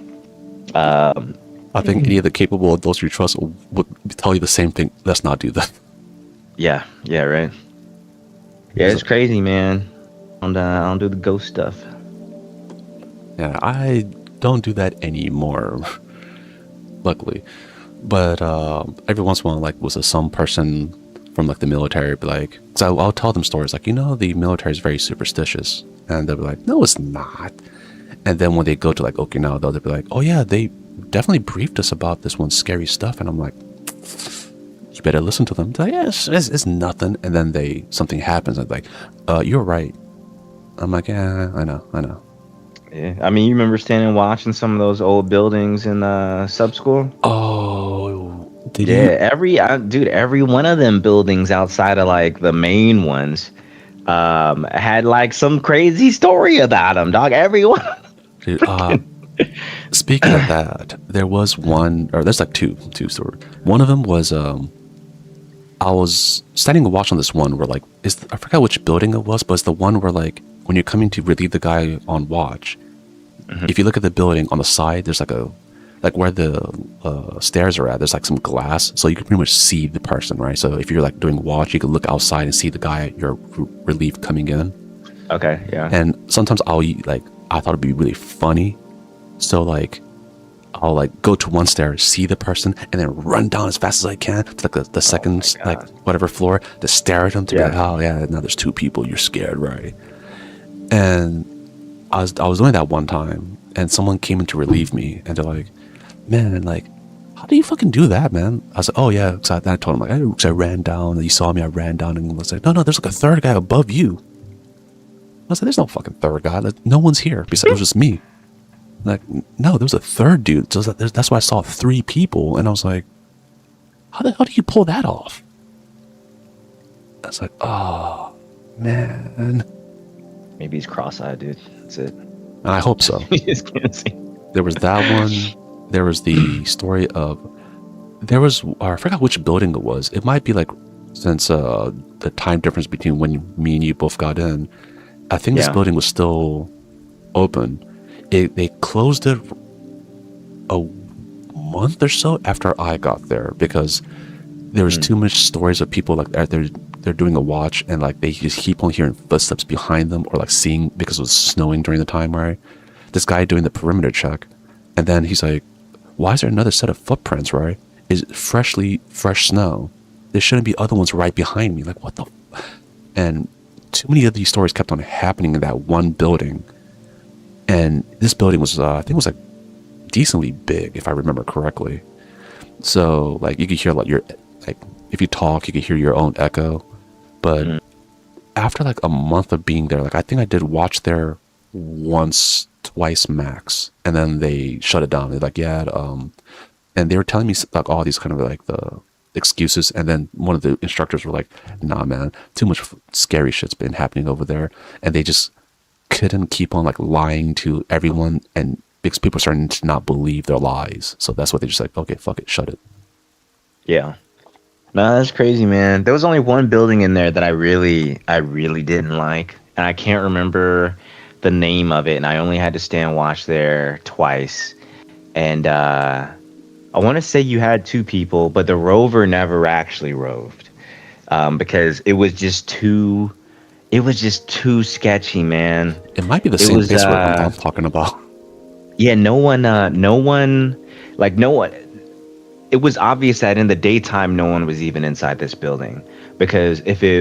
I think any of the capable adults you trust would tell you the same thing. Let's not do that. Yeah. Yeah. Right. Yeah, it's crazy, man. I don't do the ghost stuff. Yeah, I don't do that anymore, luckily. But every once in a while, like, was some person from like the military be like, because I'll tell them stories like, the military is very superstitious, and they'll be like, no, it's not. And then when they go to like Okinawa, they'll be like, oh yeah, they definitely briefed us about this one scary stuff, and I'm like, you better listen to them. They're like, yeah, it's nothing. And then something happens, and they're like, you're right. I'm like, yeah, I know. Yeah, I mean, you remember standing watching some of those old buildings in sub school? Oh, did you? Yeah, every one of them buildings outside of like the main ones, had like some crazy story about them, dog. Everyone. Dude, speaking of that, there was one, or there's like two stories. One of them was, I was standing and watching this one where like, I forgot which building it was, but it's the one where like, when you're coming to relieve the guy on watch, if you look at the building on the side, there's like where the stairs are at, there's like some glass, so you can pretty much see the person, right? So if you're like doing watch, you can look outside and see the guy you're relieved coming in. Okay, yeah. And sometimes I thought it'd be really funny, so like I'll like go to one stair, see the person, and then run down as fast as I can to like the second like whatever floor to stare at them to be like, oh yeah, now there's two people, you're scared, right? And I was doing that one time, and someone came in to relieve me, and they're like, man, like, how do you fucking do that, man? I was like, oh yeah, because I told him like, I ran down, you saw me, I ran down, and I was like, no, there's like a third guy above you. I was like, there's no fucking third guy, like, no one's here, besides it was just me. Like, no, there was a third dude, so that's why I saw three people, and I was like, how the hell do you pull that off? I was like, oh man. Maybe he's cross-eyed, dude. That's it. And I hope so. You just can't see. There was that one. There was the story of, I forgot which building it was. It might be like, since the time difference between when me and you both got in, I think this building was still open. They closed it a month or so after I got there, because there was too much stories of people like they're doing a watch, and like they just keep on hearing footsteps behind them, or like seeing, because it was snowing during the time, right? This guy doing the perimeter check, and then he's like, why is there another set of footprints, right? Is it fresh snow? There shouldn't be other ones right behind me. Like, what the and too many of these stories kept on happening in that one building. And this building was I think it was like decently big, if I remember correctly. So like you could hear like if you talk, you could hear your own echo. But after like a month of being there, like I think I did watch there once, twice max, and then they shut it down. They're like, and they were telling me like all these kind of like the excuses, and then one of the instructors were like, nah man, too much scary shit's been happening over there, and they just couldn't keep on like lying to everyone, and because people are starting to not believe their lies, so that's what they just like, okay, fuck it, shut it. Yeah. No, that's crazy, man. There was only one building in there that I really didn't like, and I can't remember the name of it, and I only had to stand watch there twice. And I want to say you had two people, but the rover never actually roved, because it was just too sketchy, man. It might be the same place where I'm talking about. Yeah, no one. It was obvious that in the daytime, no one was even inside this building, because if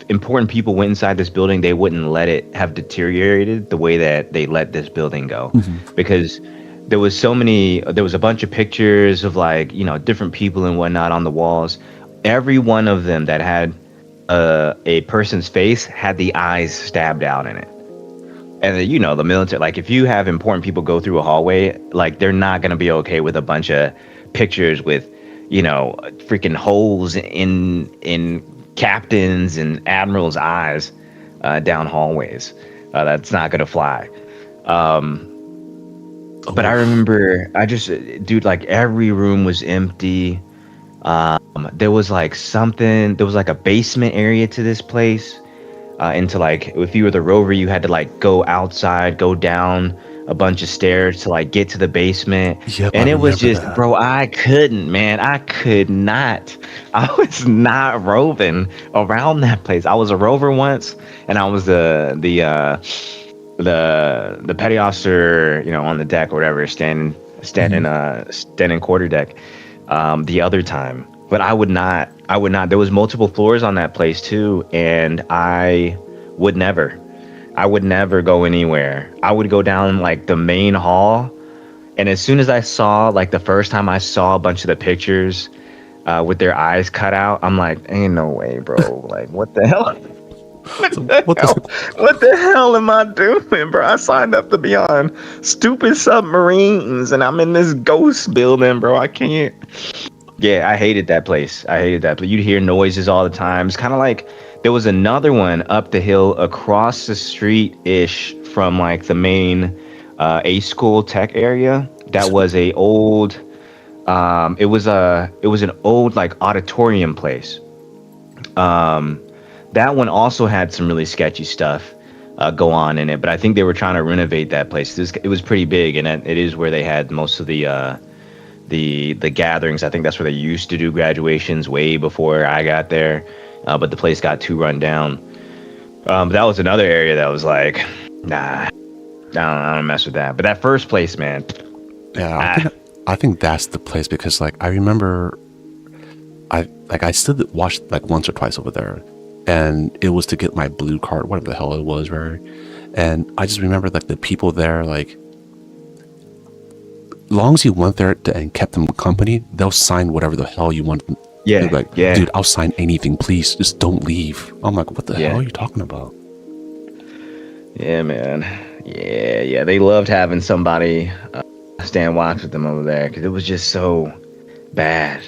important people went inside this building, they wouldn't let it have deteriorated the way that they let this building go, because there was a bunch of pictures of like, different people and whatnot on the walls. Every one of them that had a person's face had the eyes stabbed out in it. And the military, like if you have important people go through a hallway, like they're not going to be okay with a bunch of pictures with, freaking holes in captains and admirals' eyes down hallways. That's not going to fly. But I Oh, remember, dude, like every room was empty. There was like something. There was like a basement area to this place. Into like, if you were the rover, you had to like go outside, go down a bunch of stairs to like get to the basement. yep, I And it was remember just, that. bro, I couldn't, man. I could not. I was not roving around that place. I was a rover once, and I was the petty officer, on the deck or whatever, Mhm. standing quarter deck, the other time. But I would not. There was multiple floors on that place too, and would never, I would never go anywhere. I would go down like the main hall, and as soon as I saw, like the first time I saw a bunch of the pictures, with their eyes cut out, I'm like, ain't no way, bro. Like, what the hell? So What the what the hell? What the hell am I doing, bro? I signed up to be on stupid submarines, and I'm in this ghost building, bro. I can't. Yeah, I hated that place. I hated that. But you'd hear noises all the time. It's kind of like there was another one up the hill across the street ish from like the main A school tech area. That was a old. It was an old like auditorium place. Um, that one also had some really sketchy stuff go on in it, but I think they were trying to renovate that place. It was pretty big, and it is where they had most of the gatherings. I think that's where they used to do graduations way before I got there, but the place got too run down. But that was another area that was like, nah, I don't mess with that. But that first place, man, Yeah, ah, I think that's the place because like I remember I still watched like once or twice over there, and it was to get my blue card, whatever the hell it was, right? And I just remember like the people there, like long as you went there and kept them company, they'll sign whatever the hell you want. They're yeah, like, yeah, dude, I'll sign anything, please, just don't leave. I'm like, what the hell yeah, are you talking about? yeah, man, yeah, yeah. They loved having somebody stand watch with them over there because it was just so bad.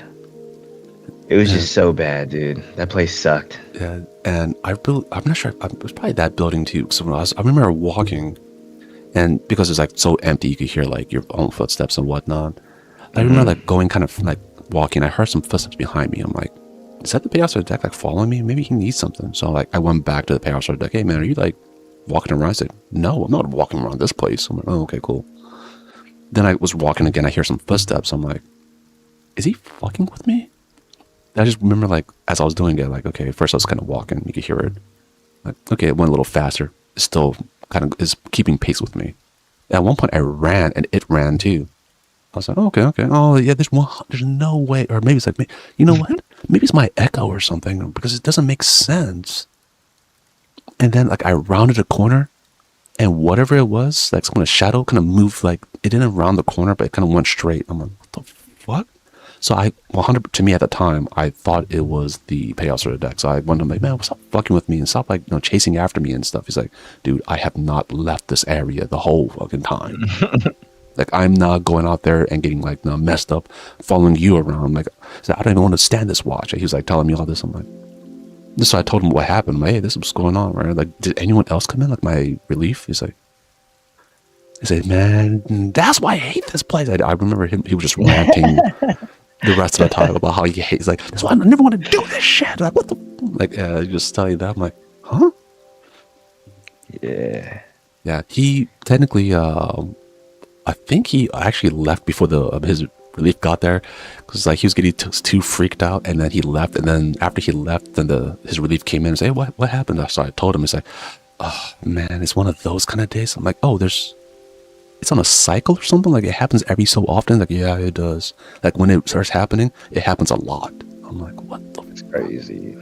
It was And just so bad, dude. That place sucked. and I'm not sure. It was probably that building too. Because I remember walking, and because it's like so empty, you could hear like your own footsteps and whatnot. I remember Hmm. like going kind of like walking. I heard some footsteps behind me. I'm like, is that the payout the deck like following me? Maybe he needs something. So like I went back to the payout deck. Hey man, are you like walking around? I said, no, I'm not walking around this place. I'm like, oh okay, cool. Then I was walking again. I hear some footsteps. I'm like, is he fucking with me? I just remember like as I was doing it, like okay, first I was kind of walking. You could hear it. Like okay, it went a little faster. It still kind of is keeping pace with me. At one point, I ran and it ran too. I was like, okay, okay. Oh yeah, there's no way, or maybe it's like, you know what? Maybe it's my echo or something because it doesn't make sense. And then like I rounded a corner, and whatever it was, like some kind of shadow, kind of moved. Like it didn't round the corner, but it kind of went straight. I'm like, what the fuck? So I 100 to me at the time, I thought it was the payout sort of deck. So I went to him like, man, stop fucking with me and stop like chasing after me and stuff. He's like, dude, I have not left this area the whole fucking time. Like I'm not going out there and getting like messed up, following you around. Like so I don't even want to stand this watch. He was like telling me all this. I'm like, so I told him what happened. I'm like, hey, this is what's going on, right? Like, did anyone else come in? Like my relief? He said, man, that's why I hate this place. I remember him. He was just ranting the rest of the time about how he hates. Like that's why I never want to do this shit. Like what the like? Just tell you that. I'm like, huh? Yeah. Yeah. He technically. I think he actually left before his relief got there because like he was getting too freaked out, and then he left. And then after he left, then his relief came in and said, "Hey, what happened?" So I told him, "It's like, oh man, it's one of those kind of days." I'm like, "Oh, it's on a cycle or something. Like it happens every so often." Like, yeah, it does. Like when it starts happening, it happens a lot. I'm like, what the? It's crazy.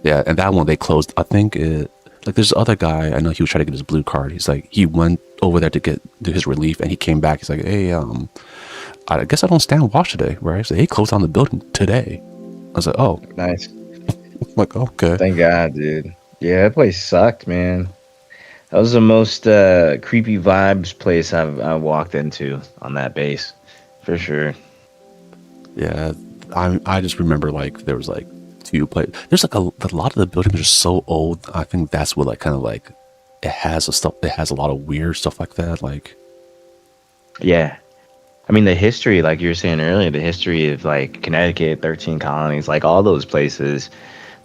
Yeah, and that one they closed. I think it. Like there's other guy I know he was trying to get his blue card. He's like he went over there to do his relief, and he came back. He's like, hey, I guess I don't stand watch today, right? So he closed down the building today. I was like, oh, Nice. I'm like okay. Thank God, dude. Yeah, that place sucked, man. That was the most creepy vibes place I walked into on that base, for sure. Yeah, I just remember like there was like two places. There's like a lot of the buildings are so old. I think that's what like kind of like it has a lot of weird stuff like that. Like Yeah. I mean, the history, like you were saying earlier, the history of like Connecticut, 13 colonies, like all those places,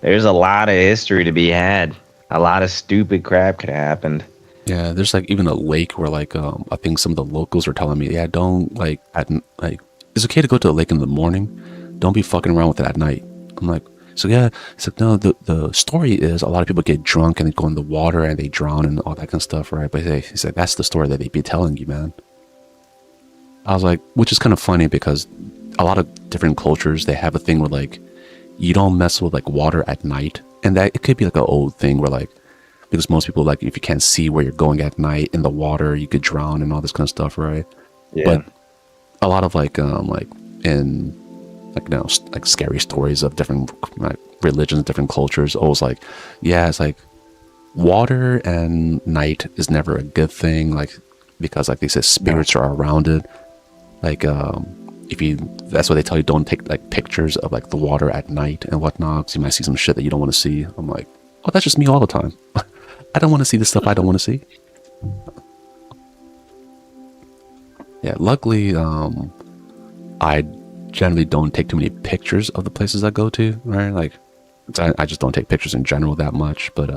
there's a lot of history to be had. A lot of stupid crap could have happened. Yeah, there's like even a lake where like I think some of the locals are telling me, yeah, don't like like it's okay to go to a lake in the morning, don't be fucking around with it at night. I'm like, so yeah, it's like no, the story is a lot of people get drunk and they go in the water and they drown and all that kind of stuff, right? But he said that's the story that they be telling you, man. I was like, which is kind of funny because a lot of different cultures they have a thing where like you don't mess with like water at night, and that it could be like an old thing where like because most people like if you can't see where you're going at night in the water you could drown and all this kind of stuff, right? Yeah. But a lot of like in like like scary stories of different like religions, different cultures always like yeah, it's like water and night is never a good thing, like because like they said spirits are around it, like if you that's what they tell you, don't take like pictures of like the water at night and whatnot, 'cause you might see some shit that you don't want to see. I'm like, oh, that's just me all the time. I don't want to see the stuff I don't want to see. Yeah, luckily, I generally don't take too many pictures of the places I go to, right? Like, I just don't take pictures in general that much. But,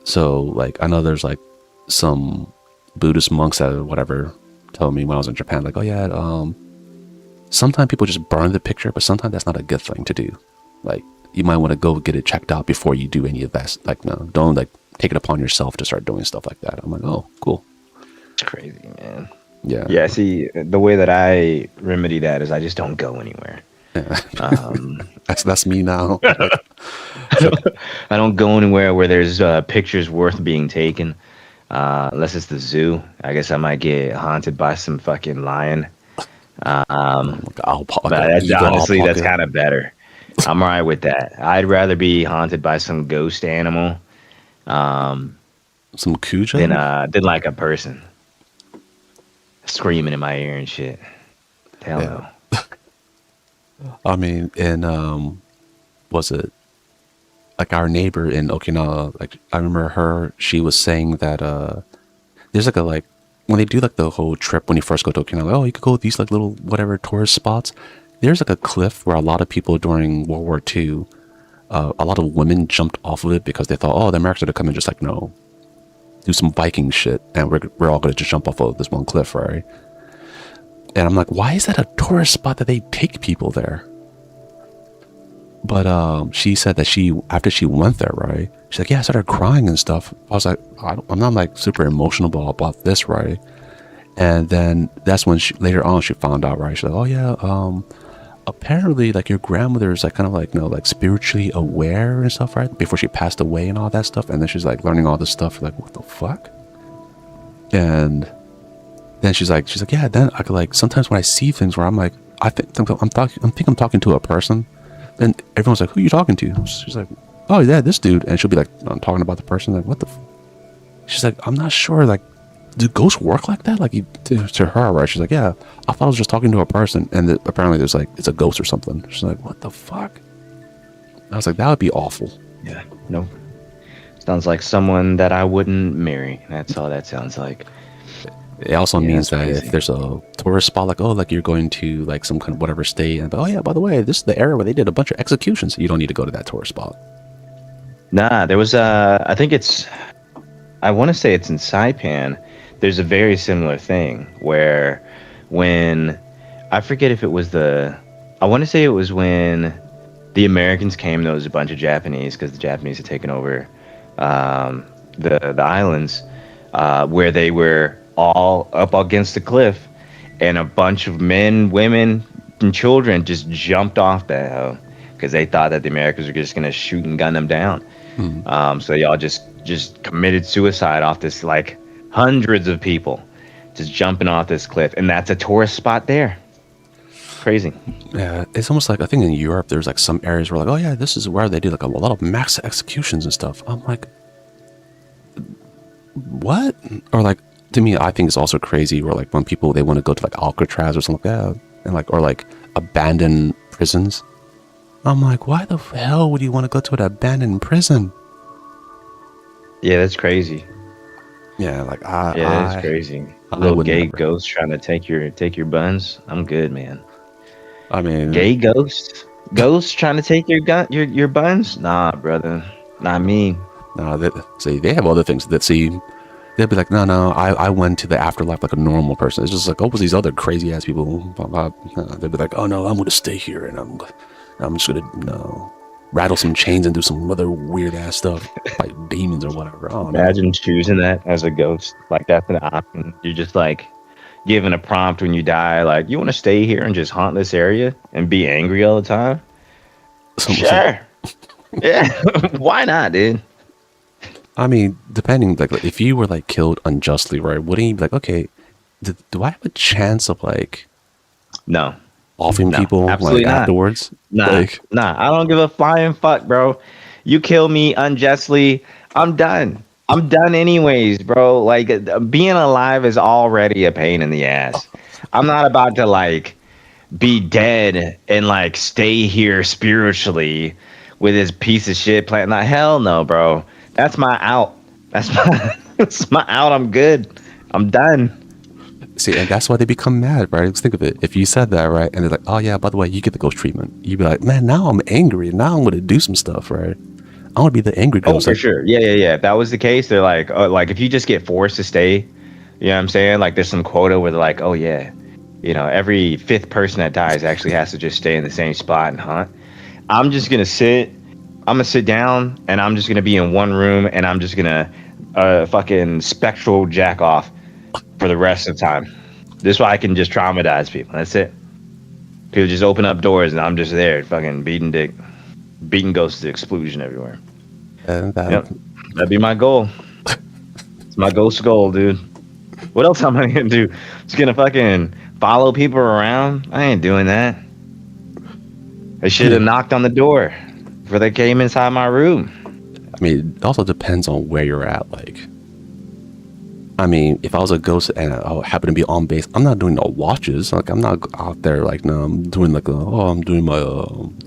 so, like, I know there's, like, some Buddhist monks that, whatever, told me when I was in Japan, like, oh, yeah, sometimes people just burn the picture, but sometimes that's not a good thing to do. Like, you might want to go get it checked out before you do any of that. Like, no, don't, like, take it upon yourself to start doing stuff like that. I'm like, oh, cool. It's crazy, man. Yeah. Yeah, see, the way that I remedy that is I just don't go anywhere. Yeah. Um, That's me now. I don't go anywhere where there's pictures worth being taken, unless it's the zoo. I guess I might get haunted by some fucking lion. Like But that's, honestly, that's kind of better. I'm all right with that. I'd rather be haunted by some ghost animal some Cujo than like a person screaming in my ear and shit. Hell Yeah. no. I mean, in was it like our neighbor in Okinawa? Like I remember her. She was saying that there's like a like when they do like the whole trip when you first go to Okinawa. Like, oh, you could go to these like little whatever tourist spots. There's like a cliff where a lot of people during World War II, a lot of women jumped off of it because they thought, oh, the Americans are gonna come and just like no, do some Viking shit, and we're all gonna just jump off of this one cliff, right? And I'm like, why is that a tourist spot that they take people there? But she said that after she went there, right? She's like, yeah, I started crying and stuff. I was like, I'm not like super emotional about this, right? And then that's when later on she found out, right? She's like, oh yeah, apparently like your grandmother is like kind of like like spiritually aware and stuff, right? Before she passed away and all that stuff. And then she's like learning all this stuff. Like, what the fuck? And then she's like, yeah. Then I could like sometimes when I see things where I'm like, I think I'm talking to a person, and everyone's like, who are you talking to? She's like, oh yeah, this dude, and she'll be like, I'm talking about the person. Like, what the? She's like, I'm not sure. Like, do ghosts work like that? Like to her, right? She's like, yeah. I thought I was just talking to a person, and apparently there's like it's a ghost or something. She's like, what the fuck? I was like, that would be awful. Yeah. No. Sounds like someone that I wouldn't marry. That's all that sounds like. It also means that crazy. if there's a tourist spot, like, oh, like you're going to like some kind of whatever state, and oh yeah, by the way, this is the area where they did a bunch of executions. You don't need to go to that tourist spot. Nah, there was I think I want to say it's in Saipan. There's a very similar thing where when I forget if it was I want to say it was when the Americans came. There was a bunch of Japanese because the Japanese had taken over the islands, where they were all up against the cliff, and a bunch of men, women, and children just jumped off that hell because they thought that the Americans were just gonna shoot and gun them down. So they all just committed suicide off this, like hundreds of people just jumping off this cliff, and that's a tourist spot there. Crazy. Yeah, it's almost like I think in Europe there's like some areas where like, oh yeah, this is where they do like a lot of mass executions and stuff. I'm like, what? Or like to me, I think it's also crazy where like when people they want to go to like Alcatraz or something like that, and like or like abandoned prisons. I'm like, why the hell would you want to go to an abandoned prison? Yeah, that's crazy. Yeah, like Yeah, it's crazy. I Little would gay never. ghosts trying to take your buns. I'm good, man. I mean, Gay ghosts trying to take your buns. Nah, brother, not me. no, see, they have other things that see. They'll be like, no, no, I went to the afterlife like a normal person. It's just like, oh, these other crazy ass people. They'll be like, oh no, I'm gonna stay here and I'm just gonna rattle some chains and do some other weird ass stuff, fight demons or whatever. I don't know. Imagine choosing that as a ghost. Like that's an option. You're just like given a prompt when you die. Like you want to stay here and just haunt this area and be angry all the time. Some, Sure. Yeah. Why not, dude? I mean, depending, like, if you were like killed unjustly, right? Wouldn't you be like, okay, do I have a chance of like No. offing No. people like Absolutely not. afterwards? Nah. Like, Nah. I don't give a flying fuck, bro. You kill me unjustly, I'm done. I'm done anyways, bro. Like being alive is already a pain in the ass. I'm not about to like be dead and like stay here spiritually with this piece of shit plan. Not hell no, bro. That's my out. That's my that's my out. I'm good. I'm done. see, and that's why they become mad, right? Let's think of it. If you said that, right, and they're like, oh yeah, by the way, you get the ghost treatment. You'd be like, man, now I'm angry. Now I'm gonna do some stuff, right? I want to be the angry Oh, ghost. for Like, sure. Yeah, yeah, yeah. If that was the case, they're like if you just get forced to stay, you know what I'm saying? Like there's some quota where they're like, oh yeah, every fifth person that dies actually has to just stay in the same spot and hunt. I'm just gonna sit. I'm gonna sit down and I'm just gonna be in one room and I'm just gonna fucking spectral jack off for the rest of the time. This way I can just traumatize people. That's it. People just open up doors and I'm just there, fucking beating dick, beating ghosts to exclusion everywhere. and that, Yep, that'd be my goal. It's my ghost goal, dude. What else am I gonna do? Just gonna fucking follow people around? I ain't doing that. I I should have mean, knocked on the door before they came inside my room. I mean, it also depends on where you're at. Like, I mean, if I was a ghost and I happen to be on base, I'm not doing no watches. Like, I'm not out there like, no, I'm doing like, I'm doing my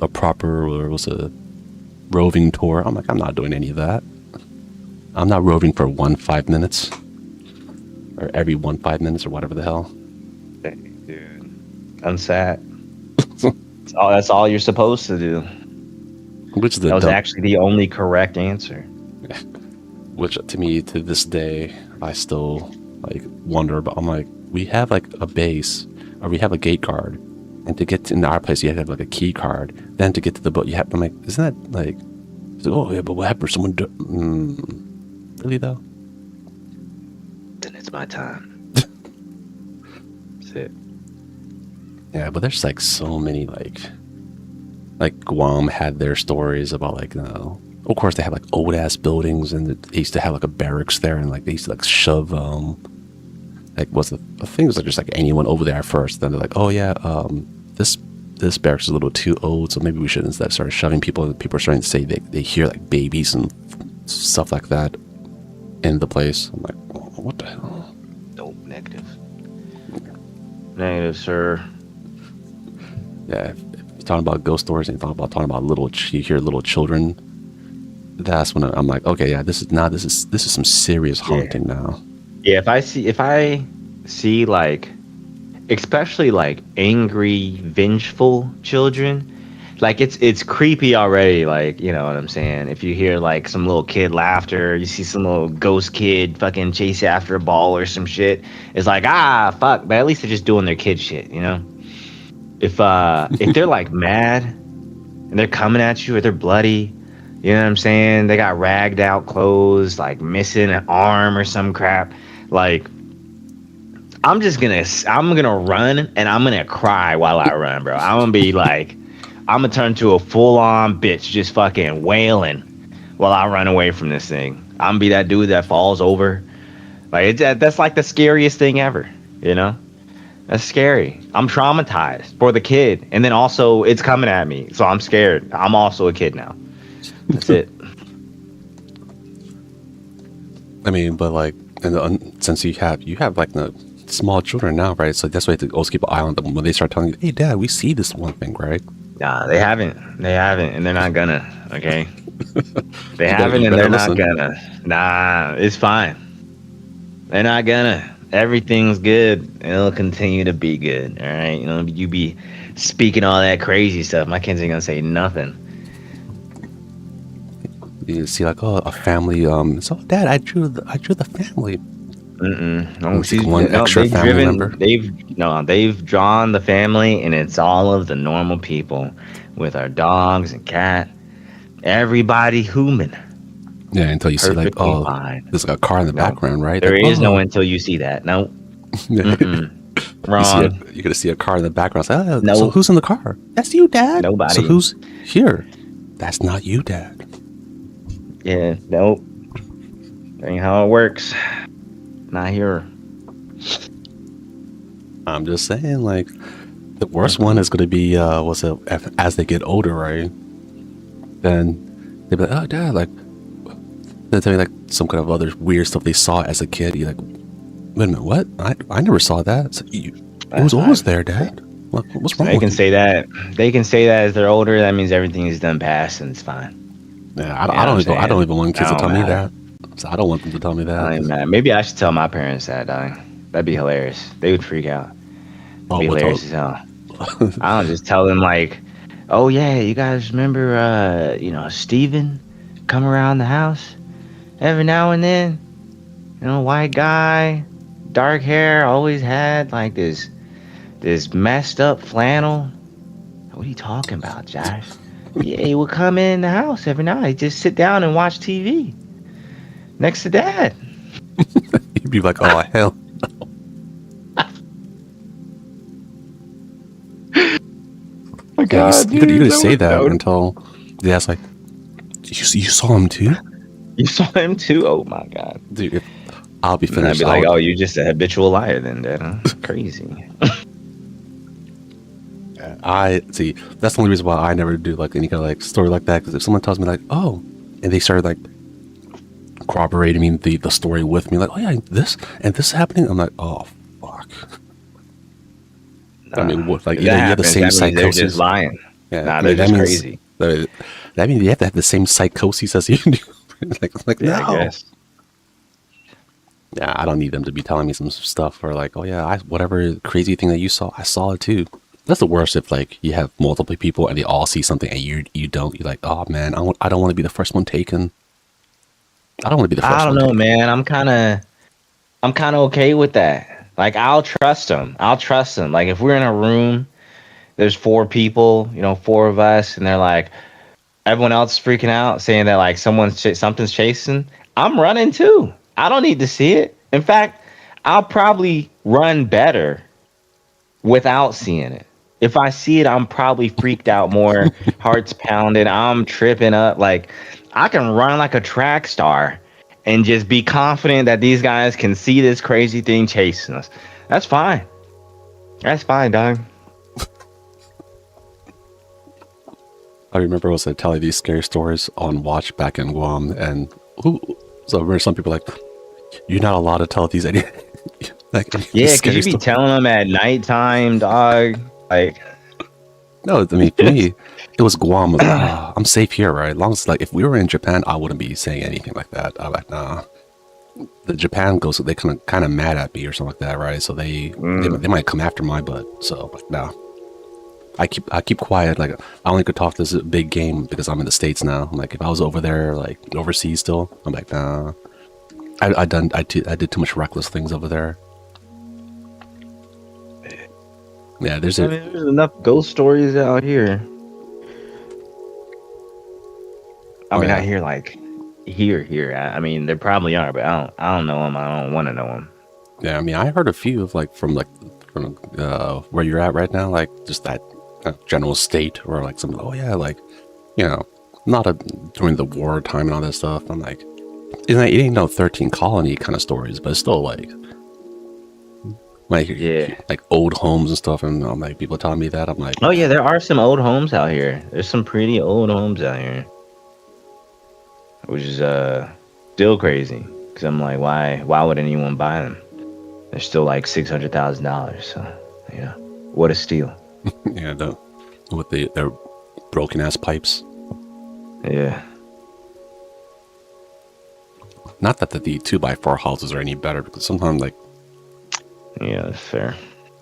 a proper or what's a roving tour. I'm like, I'm not doing any of that. I'm not roving for 5 minutes or every 5 minutes or whatever the hell. Dang, dude, I'm sad. That's all you're supposed to do. Which is That was actually the only correct answer. which to me to this day I still like wonder about. I'm like, we have like a base or we have a gate guard, and to get in our place you have to have like a key card. Then to get to the boat you have. I'm like, isn't that like? Oh yeah, but what happened? Someone really though? Then it's my time. That's it. Yeah, but there's like so many like Guam had their stories about like of course they have like old ass buildings and they used to have like a barracks there and like they used to like shove like what's the thing was like just like anyone over there first. Then they're like, oh yeah, this barracks is a little too old, so maybe we should instead start shoving people. And people are starting to say they hear like babies and stuff like that in the place. I'm like, oh, what the hell? Nope, negative. Negative, sir. Yeah, if you're talking about ghost stories and you're talking about you hear little children. That's when I'm like, okay, yeah, this is some serious haunting now. Yeah, if I see like, especially like angry, vengeful children, like it's creepy already. Like, you know what I'm saying? If you hear like some little kid laughter, you see some little ghost kid fucking chase after a ball or some shit. It's like, fuck, but at least they're just doing their kid shit, you know? If they're like mad and they're coming at you or they're bloody, you know what I'm saying? They got ragged out clothes, like missing an arm or some crap. Like, I'm gonna run and I'm gonna cry while I run, bro. I'm gonna be like, I'm gonna turn to a full on bitch, just fucking wailing while I run away from this thing. I'm gonna be that dude that falls over. Like that's like the scariest thing ever, you know? That's scary. I'm traumatized for the kid, and then also it's coming at me, so I'm scared. I'm also a kid now. That's it. I mean, but like, since you have like the small children now, right? So that's why you have to also keep an eye on them when they start telling you, "Hey, Dad, we see this one thing, right?" Nah, they haven't, and they're not gonna. Okay, they You haven't, and better they're listen. not gonna. Nah, it's fine. They're not gonna. Everything's good, and it'll continue to be good. All right, you be speaking all that crazy stuff. My kids ain't gonna say nothing. You see, like, oh, a family. So, Dad, I drew the family. No, And see one extra family member. they've drawn the family, and it's all of the normal people with our dogs and cat. Everybody human, Yeah, until you see like, perfectly oh, fine. there's like a car in the No, background, right? there Like, is no oh, until you see that. No, you see wrong. you're gonna see a car in the background. It's like, oh, so No, who's in the car? That's you, Dad. So nobody. who's here? That's not you, Dad. Yeah, nope. That ain't how it works. Not here. I'm just saying, like, the worst one is gonna be was it as they get older, right? Then they'll be like, oh, Dad, like, they'll tell you like some kind of other weird stuff they saw as a kid. You're like, wait a minute, what? I never saw that. It's like, it was always there, Dad. What's wrong They with can you? say that. They can say that as they're older. That means everything is done past and it's fine. Yeah, You know what I'm I don't saying? even want That kids to don't tell me matter. that. So I don't want them to tell me I that. don't even matter. Maybe I should tell my parents that. That'd be hilarious. They would freak out. It'd Oh, be what's all? hilarious as hell. I don't just tell them like, oh yeah, you guys remember Steven come around the house every now and then? White guy, dark hair, always had like this messed up flannel. What are you talking about, Josh? Yeah, he would come in the house every night, just sit down and watch TV next to Dad. You'd be like, oh hell. My Yeah, God, you dude, could that say was that that would. until they ask like, you saw him too, You saw him too? Oh my God. dude. If I'll be And I'd finished. be like, oh, you're just a habitual liar then, Dad. Huh? Crazy. I see. That's the only reason why I never do like any kind of like story like that. Because if someone tells me like, oh, and they started like corroborating me the story with me, like, oh yeah, this and this is happening. I'm like, oh fuck. I mean, what? Like If either that you have the happens, same that means they're just psychosis. lying. Yeah, Nah, I they're mean that just means crazy. that means you have to have the same psychosis as you do. like Yeah, I no. guess. Yeah, I don't need them to be telling me some stuff or like, oh yeah, whatever crazy thing that you saw, I saw it too. That's the worst if like you have multiple people and they all see something and you don't. You're like, oh man, I don't want to be the first one taken. I don't want to be the I first don't one know, taken. man. I'm kind of okay with that. Like, I'll trust them. I'll trust them. Like, if we're in a room, there's four people, four of us, and they're like, everyone else is freaking out, saying that like something's chasing. I'm running too. I don't need to see it. In fact, I'll probably run better without seeing it. If I see it, I'm probably freaked out more, heart's pounding, I'm tripping up. Like, I can run like a track star and just be confident that these guys can see this crazy thing chasing us. That's fine. That's fine, dog. I remember I was telling these scary stories on Watch back in Guam, and who? So I remember some people like, you're not allowed to tell these any like any Yeah, because scary you be story. telling them at nighttime, dog. Like, No, I mean for me, it was Guam. I was like, ah, I'm safe here, right? As long as like if we were in Japan, I wouldn't be saying anything like that. I'm like, nah. The Japan goes, they kind of mad at me or something like that, right? So they might come after my butt. So like, nah. I keep quiet. Like I only could talk this big game because I'm in the States now. Like if I was over there, like overseas still, I'm like, nah. I did too much reckless things over there. Yeah, there's I a mean, there's enough ghost stories out here. I oh mean, yeah, not here, like here. I mean, there probably are, but I don't know them. I don't want to know them. yeah. I mean, I heard a few of from where you're at right now, like just that general state or like some. Oh yeah, like you know, not during the war time and all that stuff. I'm like, it ain't no 13 colony kind of stories, but it's still Yeah. like old homes and stuff. And I'm like, people telling me that. I'm like, Oh yeah, there are some old homes out here. There's some pretty old homes out here, which is still crazy. Cause I'm like, why would anyone buy them? They're still like $600,000. So what a steal. yeah, with their broken ass pipes. Yeah. Not that the 2x4 houses are any better, because sometimes like Yeah, that's fair.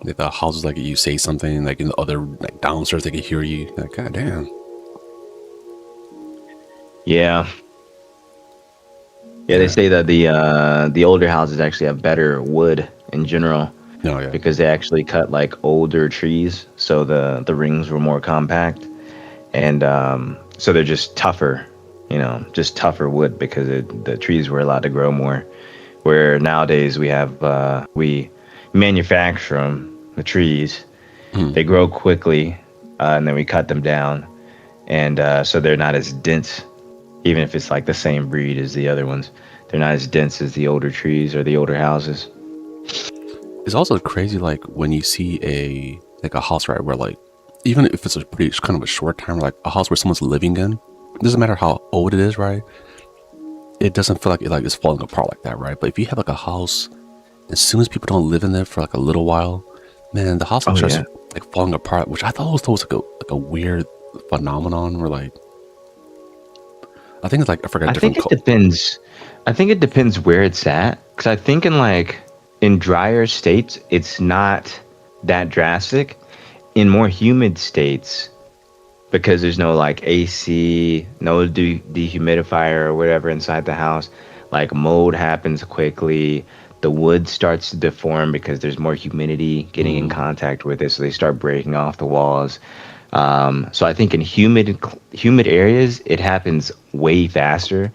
the houses, like you say something like in the other like downstairs, they can hear you. Like, god damn. Yeah. Yeah, they Yeah. say that the older houses actually have better wood in general No, yeah. because they actually cut like older trees, so the rings were more compact, and so they're just tougher, just tougher wood because the trees were allowed to grow more. Where nowadays we manufacture them, the trees, Mm. they grow quickly, and then we cut them down, and so they're not as dense, even if it's like the same breed as the other ones. They're not as dense as the older trees or the older houses. It's also crazy, like when you see a house, right, where like even if it's a pretty kind of a short time, like a house where someone's living in, it doesn't matter how old it is, right? It doesn't feel like it's falling apart like that, right? But if you have like a house, as soon as people don't live in there for like a little while, man, the house like Oh starts yeah. like falling apart, which I thought was like a weird phenomenon where like I think it's like I forgot I think different it depends. I think it depends where it's at. Because I think in drier states, it's not that drastic. In more humid states, because there's no like AC, no dehumidifier or whatever inside the house, like mold happens quickly. The wood starts to deform because there's more humidity getting in contact with it, so they start breaking off the walls. So I think in humid areas it happens way faster,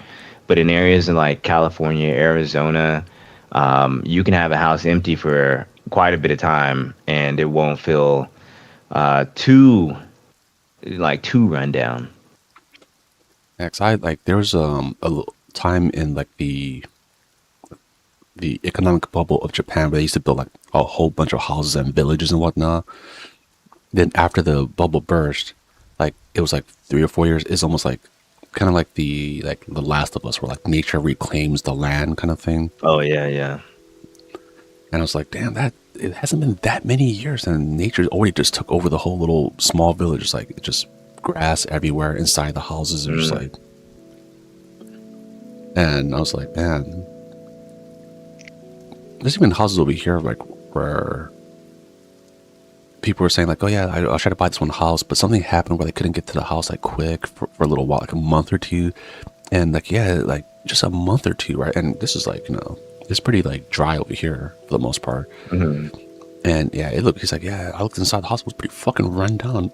but in areas in like California, Arizona, you can have a house empty for quite a bit of time and it won't feel too too rundown. yeah, 'cause I like there was time in like the economic bubble of Japan where they used to build like a whole bunch of houses and villages and whatnot. Then after the bubble burst, like it was like 3 or 4 years. It's almost like kind of like the Last of Us, where like nature reclaims the land kind of thing. Oh yeah, yeah. And I was like, damn, that it hasn't been that many years, and nature already just took over the whole little small village. It's like just grass everywhere inside the houses. Are just Mm. like, and I was like, man, there's even houses over here like where people were saying like, oh yeah, I tried to buy this one house, but something happened where they couldn't get to the house like quick for a little while, like a month or two, and like yeah, like just a month or two, right? And this is like it's pretty like dry over here for the most part, Hmm. and yeah, he's like, yeah, I looked inside the house, it was pretty fucking run down,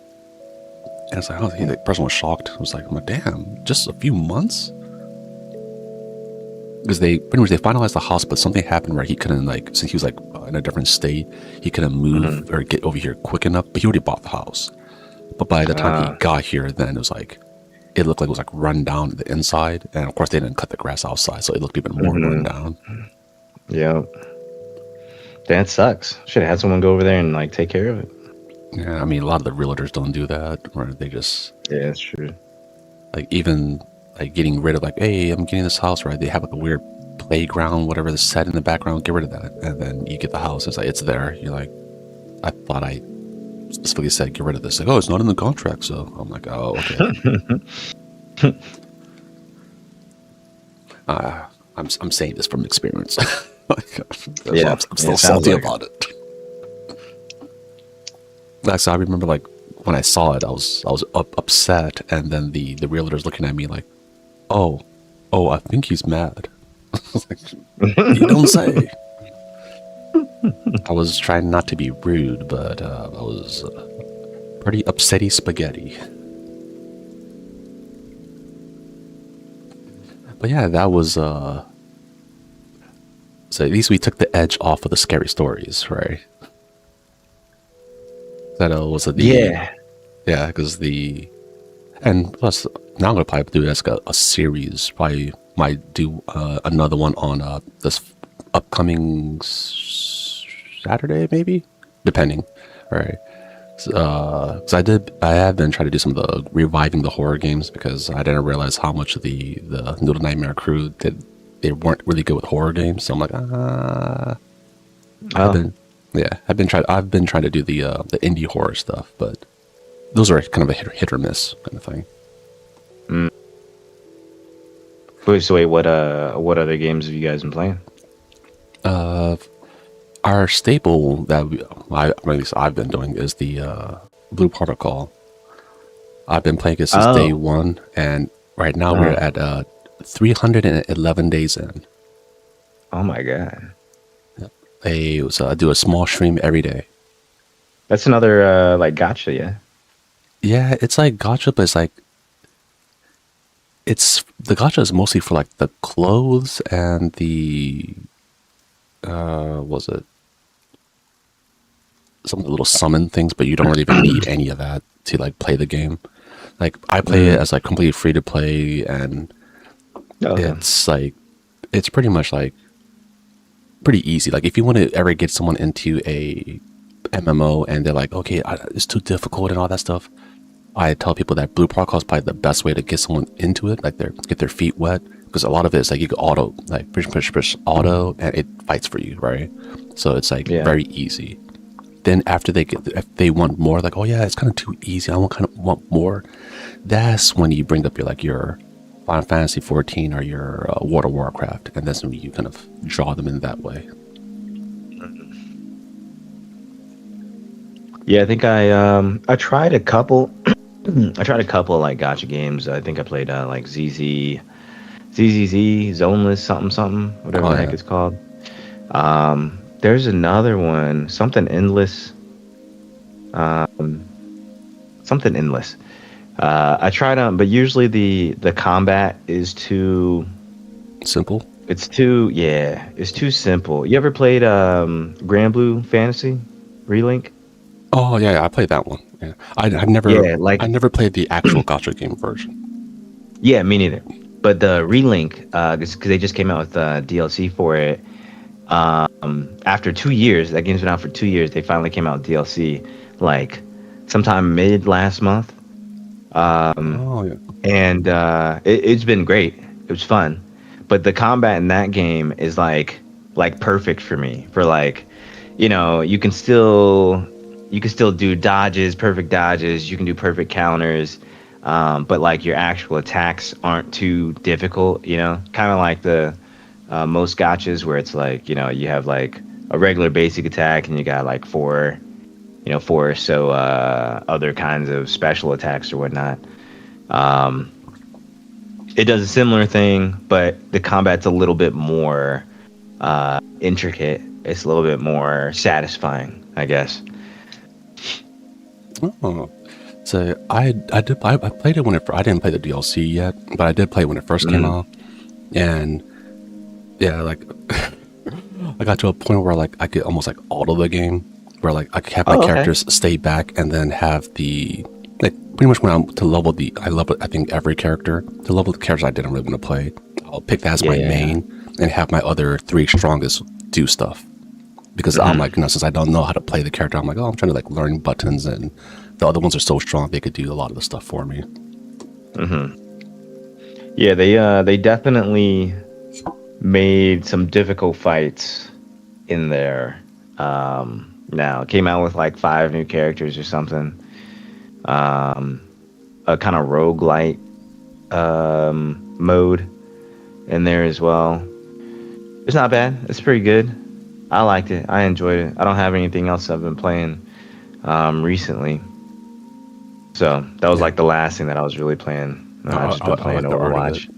and it's like, oh, the person was shocked. I was like, I'm like, damn, just a few months. Because they pretty much they finalized the house, but something happened where he couldn't like since he was like in a different state, he couldn't Hmm. move or get over here quick enough. But he already bought the house. But by the time he Ah, got here, then it was like it looked like it was like run down the inside, and of course they didn't cut the grass outside, so it looked even more run hmm. down. Yeah. That sucks. Should have had someone go over there and like take care of it. Yeah, I mean a lot of the realtors don't do that, or they just Yeah, that's true. like even like getting rid of like, hey, I'm getting this house, right? They have like a weird playground, whatever that's set in the background. Get rid of that, and then you get the house. It's like it's there. You're like, I thought I specifically said get rid of this. Like, oh, it's not in the contract. So I'm like, oh, okay. I'm saying this from experience. Like, Yeah, I'm yeah, still sounds salty like it. about it. Like, so I remember like when I saw it, I was upset, and then the realtor's looking at me like, oh, I think he's mad. I was like, you don't say. I was trying not to be rude, but I was pretty upsetty spaghetti. But yeah, that was so at least we took the edge off of the scary stories, right? That was the Yeah. yeah, because the and plus now I'm gonna probably do this like a series. Probably might do another one on this upcoming Saturday, maybe, depending. All right. So I have been trying to do some of the reviving the horror games because I didn't realize how much of the Noodle Nightmare crew did they weren't really good with horror games. So I'm like, I've Oh, been I've been trying to do the indie horror stuff, but those are kind of a hit or miss kind of thing. mm. Wait, what other games have you guys been playing? Uh, our staple that at least I've been doing is the Blue Protocol. I've been playing it since day Oh, one, and right now we're uh, at 311 days in. oh my god, I do a small stream every day. that's another like gotcha, yeah. Yeah, it's like gotcha, but it's like it's the gotcha is mostly for like the clothes and the was it some of the little summon things, but you don't really even need any of that to like play the game. Like I play it Mm. as like completely free to play, and Okay. it's like it's pretty much like pretty easy. Like if you want to ever get someone into a MMO and they're like, okay, it's too difficult and all that stuff, I tell people that Blue Protocol is probably the best way to get someone into it, like get their feet wet, because a lot of it is like you can auto, like push auto, and it fights for you, right? So it's like Yeah. very easy. Then after if they want more, like, oh yeah, it's kind of too easy, I want kind of want more. That's when you bring up your Final Fantasy 14 or your World of Warcraft, and that's when you kind of draw them in that way. Yeah, I think I tried a couple. I tried a couple of like gotcha games. I think I played like ZZZ, Zoneless, something, something, whatever Oh the heck yeah, it's called. There's another one, something endless, something endless. I tried them, but usually the combat is too. simple. It's too yeah. It's too simple. You ever played Grand Blue Fantasy Relink? Oh yeah, yeah, I played that one. Yeah, Yeah, I like never played the actual gotcha game version. yeah, me neither. But the Relink, because they just came out with DLC for it. After 2 years, that game's been out for 2 years. They finally came out with DLC, like sometime mid last month. Oh yeah. And it's been great. It was fun, but the combat in that game is like perfect for me. For like, you can still do dodges, perfect dodges. You can do perfect counters, but like your actual attacks aren't too difficult. Kind of like the most gotchas where it's like you have like a regular basic attack and you got like four or so other kinds of special attacks or whatnot. Um, it does a similar thing, but the combat's a little bit more intricate. It's a little bit more satisfying, I guess. Oh, so I played it when I didn't play the DLC yet, but I did play it when it first came Mm. out, and yeah, like I got to a point where like I could almost like auto the game, where like I could have my Oh, okay. characters stay back and then have the like pretty much when I'm to level I level I think every character to level the characters I didn't really want to play. I'll pick that as Yeah, my yeah, yeah. main and have my other three strongest do stuff because I'm Hmm. like since I don't know how to play the character, I'm like, oh, I'm trying to like learn buttons, and the other ones are so strong they could do a lot of the stuff for me. Hmm. Yeah, they definitely made some difficult fights in there. Now came out with like five new characters or something. Um, a kind of roguelite mode in there as well. It's not bad. It's pretty good. I liked it. I enjoyed it. I don't have anything else I've been playing recently. So that was Yeah, like the last thing that I was really playing. I've just been I playing like the art of it. Overwatch.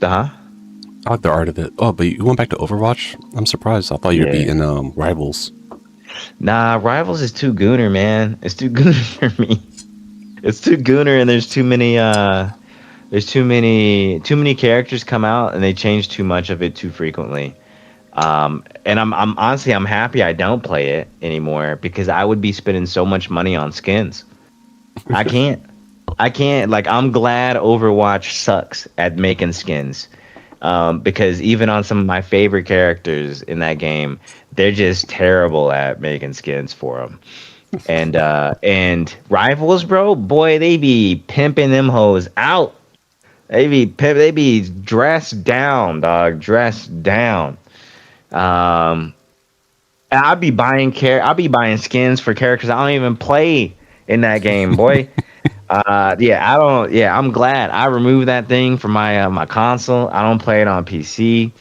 Huh? I like the art of it. Oh, but you went back to Overwatch? I'm surprised. I thought you'd be Yeah. in Rivals. Nah, Rivals is too gooner, man. It's too gooner for me. It's too gooner, and there's too many characters come out, and they change too much of it too frequently. And I'm honestly I'm happy I don't play it anymore because I would be spending so much money on skins. I can't. I can't. Like, I'm glad Overwatch sucks at making skins. Because even on some of my favorite characters in that game, they're just terrible at making skins for them. And Rivals, bro, boy, they be pimping them hoes out. They be dressed down, dog, dressed down. Um, and I'll be buying skins for characters I don't even play in that game, boy. Yeah, I don't. Yeah, I'm glad I removed that thing from my console. I don't play it on PC.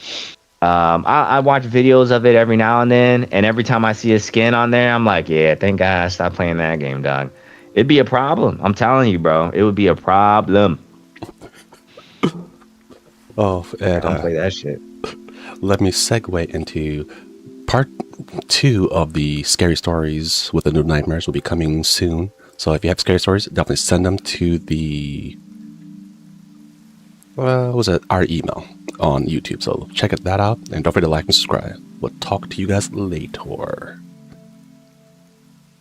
I watch videos of it every now and then, and every time I see a skin on there, I'm like, yeah, thank God I stopped playing that game, dog. It'd be a problem. I'm telling you, bro. It would be a problem. Oh, Like, I and don't play that shit. let me segue into part two of the scary stories with the Noodle Nightmares will be coming soon. So if you have scary stories, definitely send them to the was it our email on YouTube. So check that out and don't forget to like and subscribe. We'll talk to you guys later.